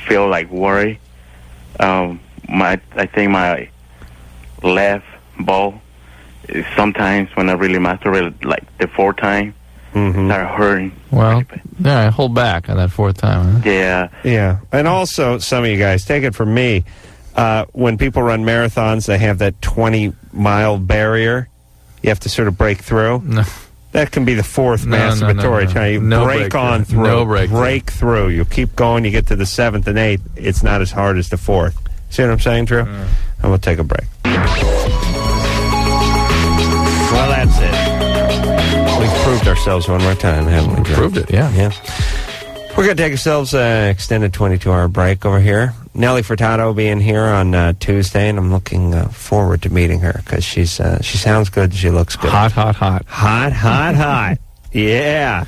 feel like worry. I think my left ball is sometimes when I really masturbate, like the fourth time, start hurting. Well, yeah, hold back on that fourth time. Huh? Yeah. Yeah. And also, some of you guys, take it from me, when people run marathons, they have that 20-mile barrier. You have to sort of break through. No. That can be the fourth masturbatory time. You break on through. No break through. You keep going, you get to the 7th and 8th. It's not as hard as the 4th. See what I'm saying, Drew? And we'll take a break. Well, that's it. We've proved ourselves one more time, haven't we, Drew? Proved it, yeah. Yeah. We're going to take ourselves an extended 22-hour break over here. Nellie Furtado will be in here on Tuesday, and I'm looking forward to meeting her because she sounds good. She looks good. Hot. Hot. Yeah.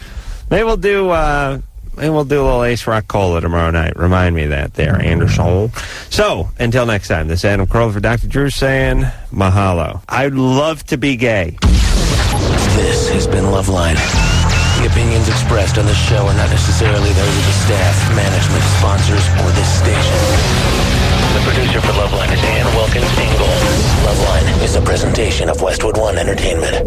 Maybe we'll do a little Ace Rock Cola tomorrow night. Remind me of that there, Anderson. So, until next time, this is Adam Carolla for Dr. Drew saying mahalo. I'd love to be gay. This has been Loveline. The opinions expressed on this show are not necessarily those of the staff, management, sponsors, or this station. The producer for Loveline is Ann Wilkins Ingle. Loveline is a presentation of Westwood One Entertainment.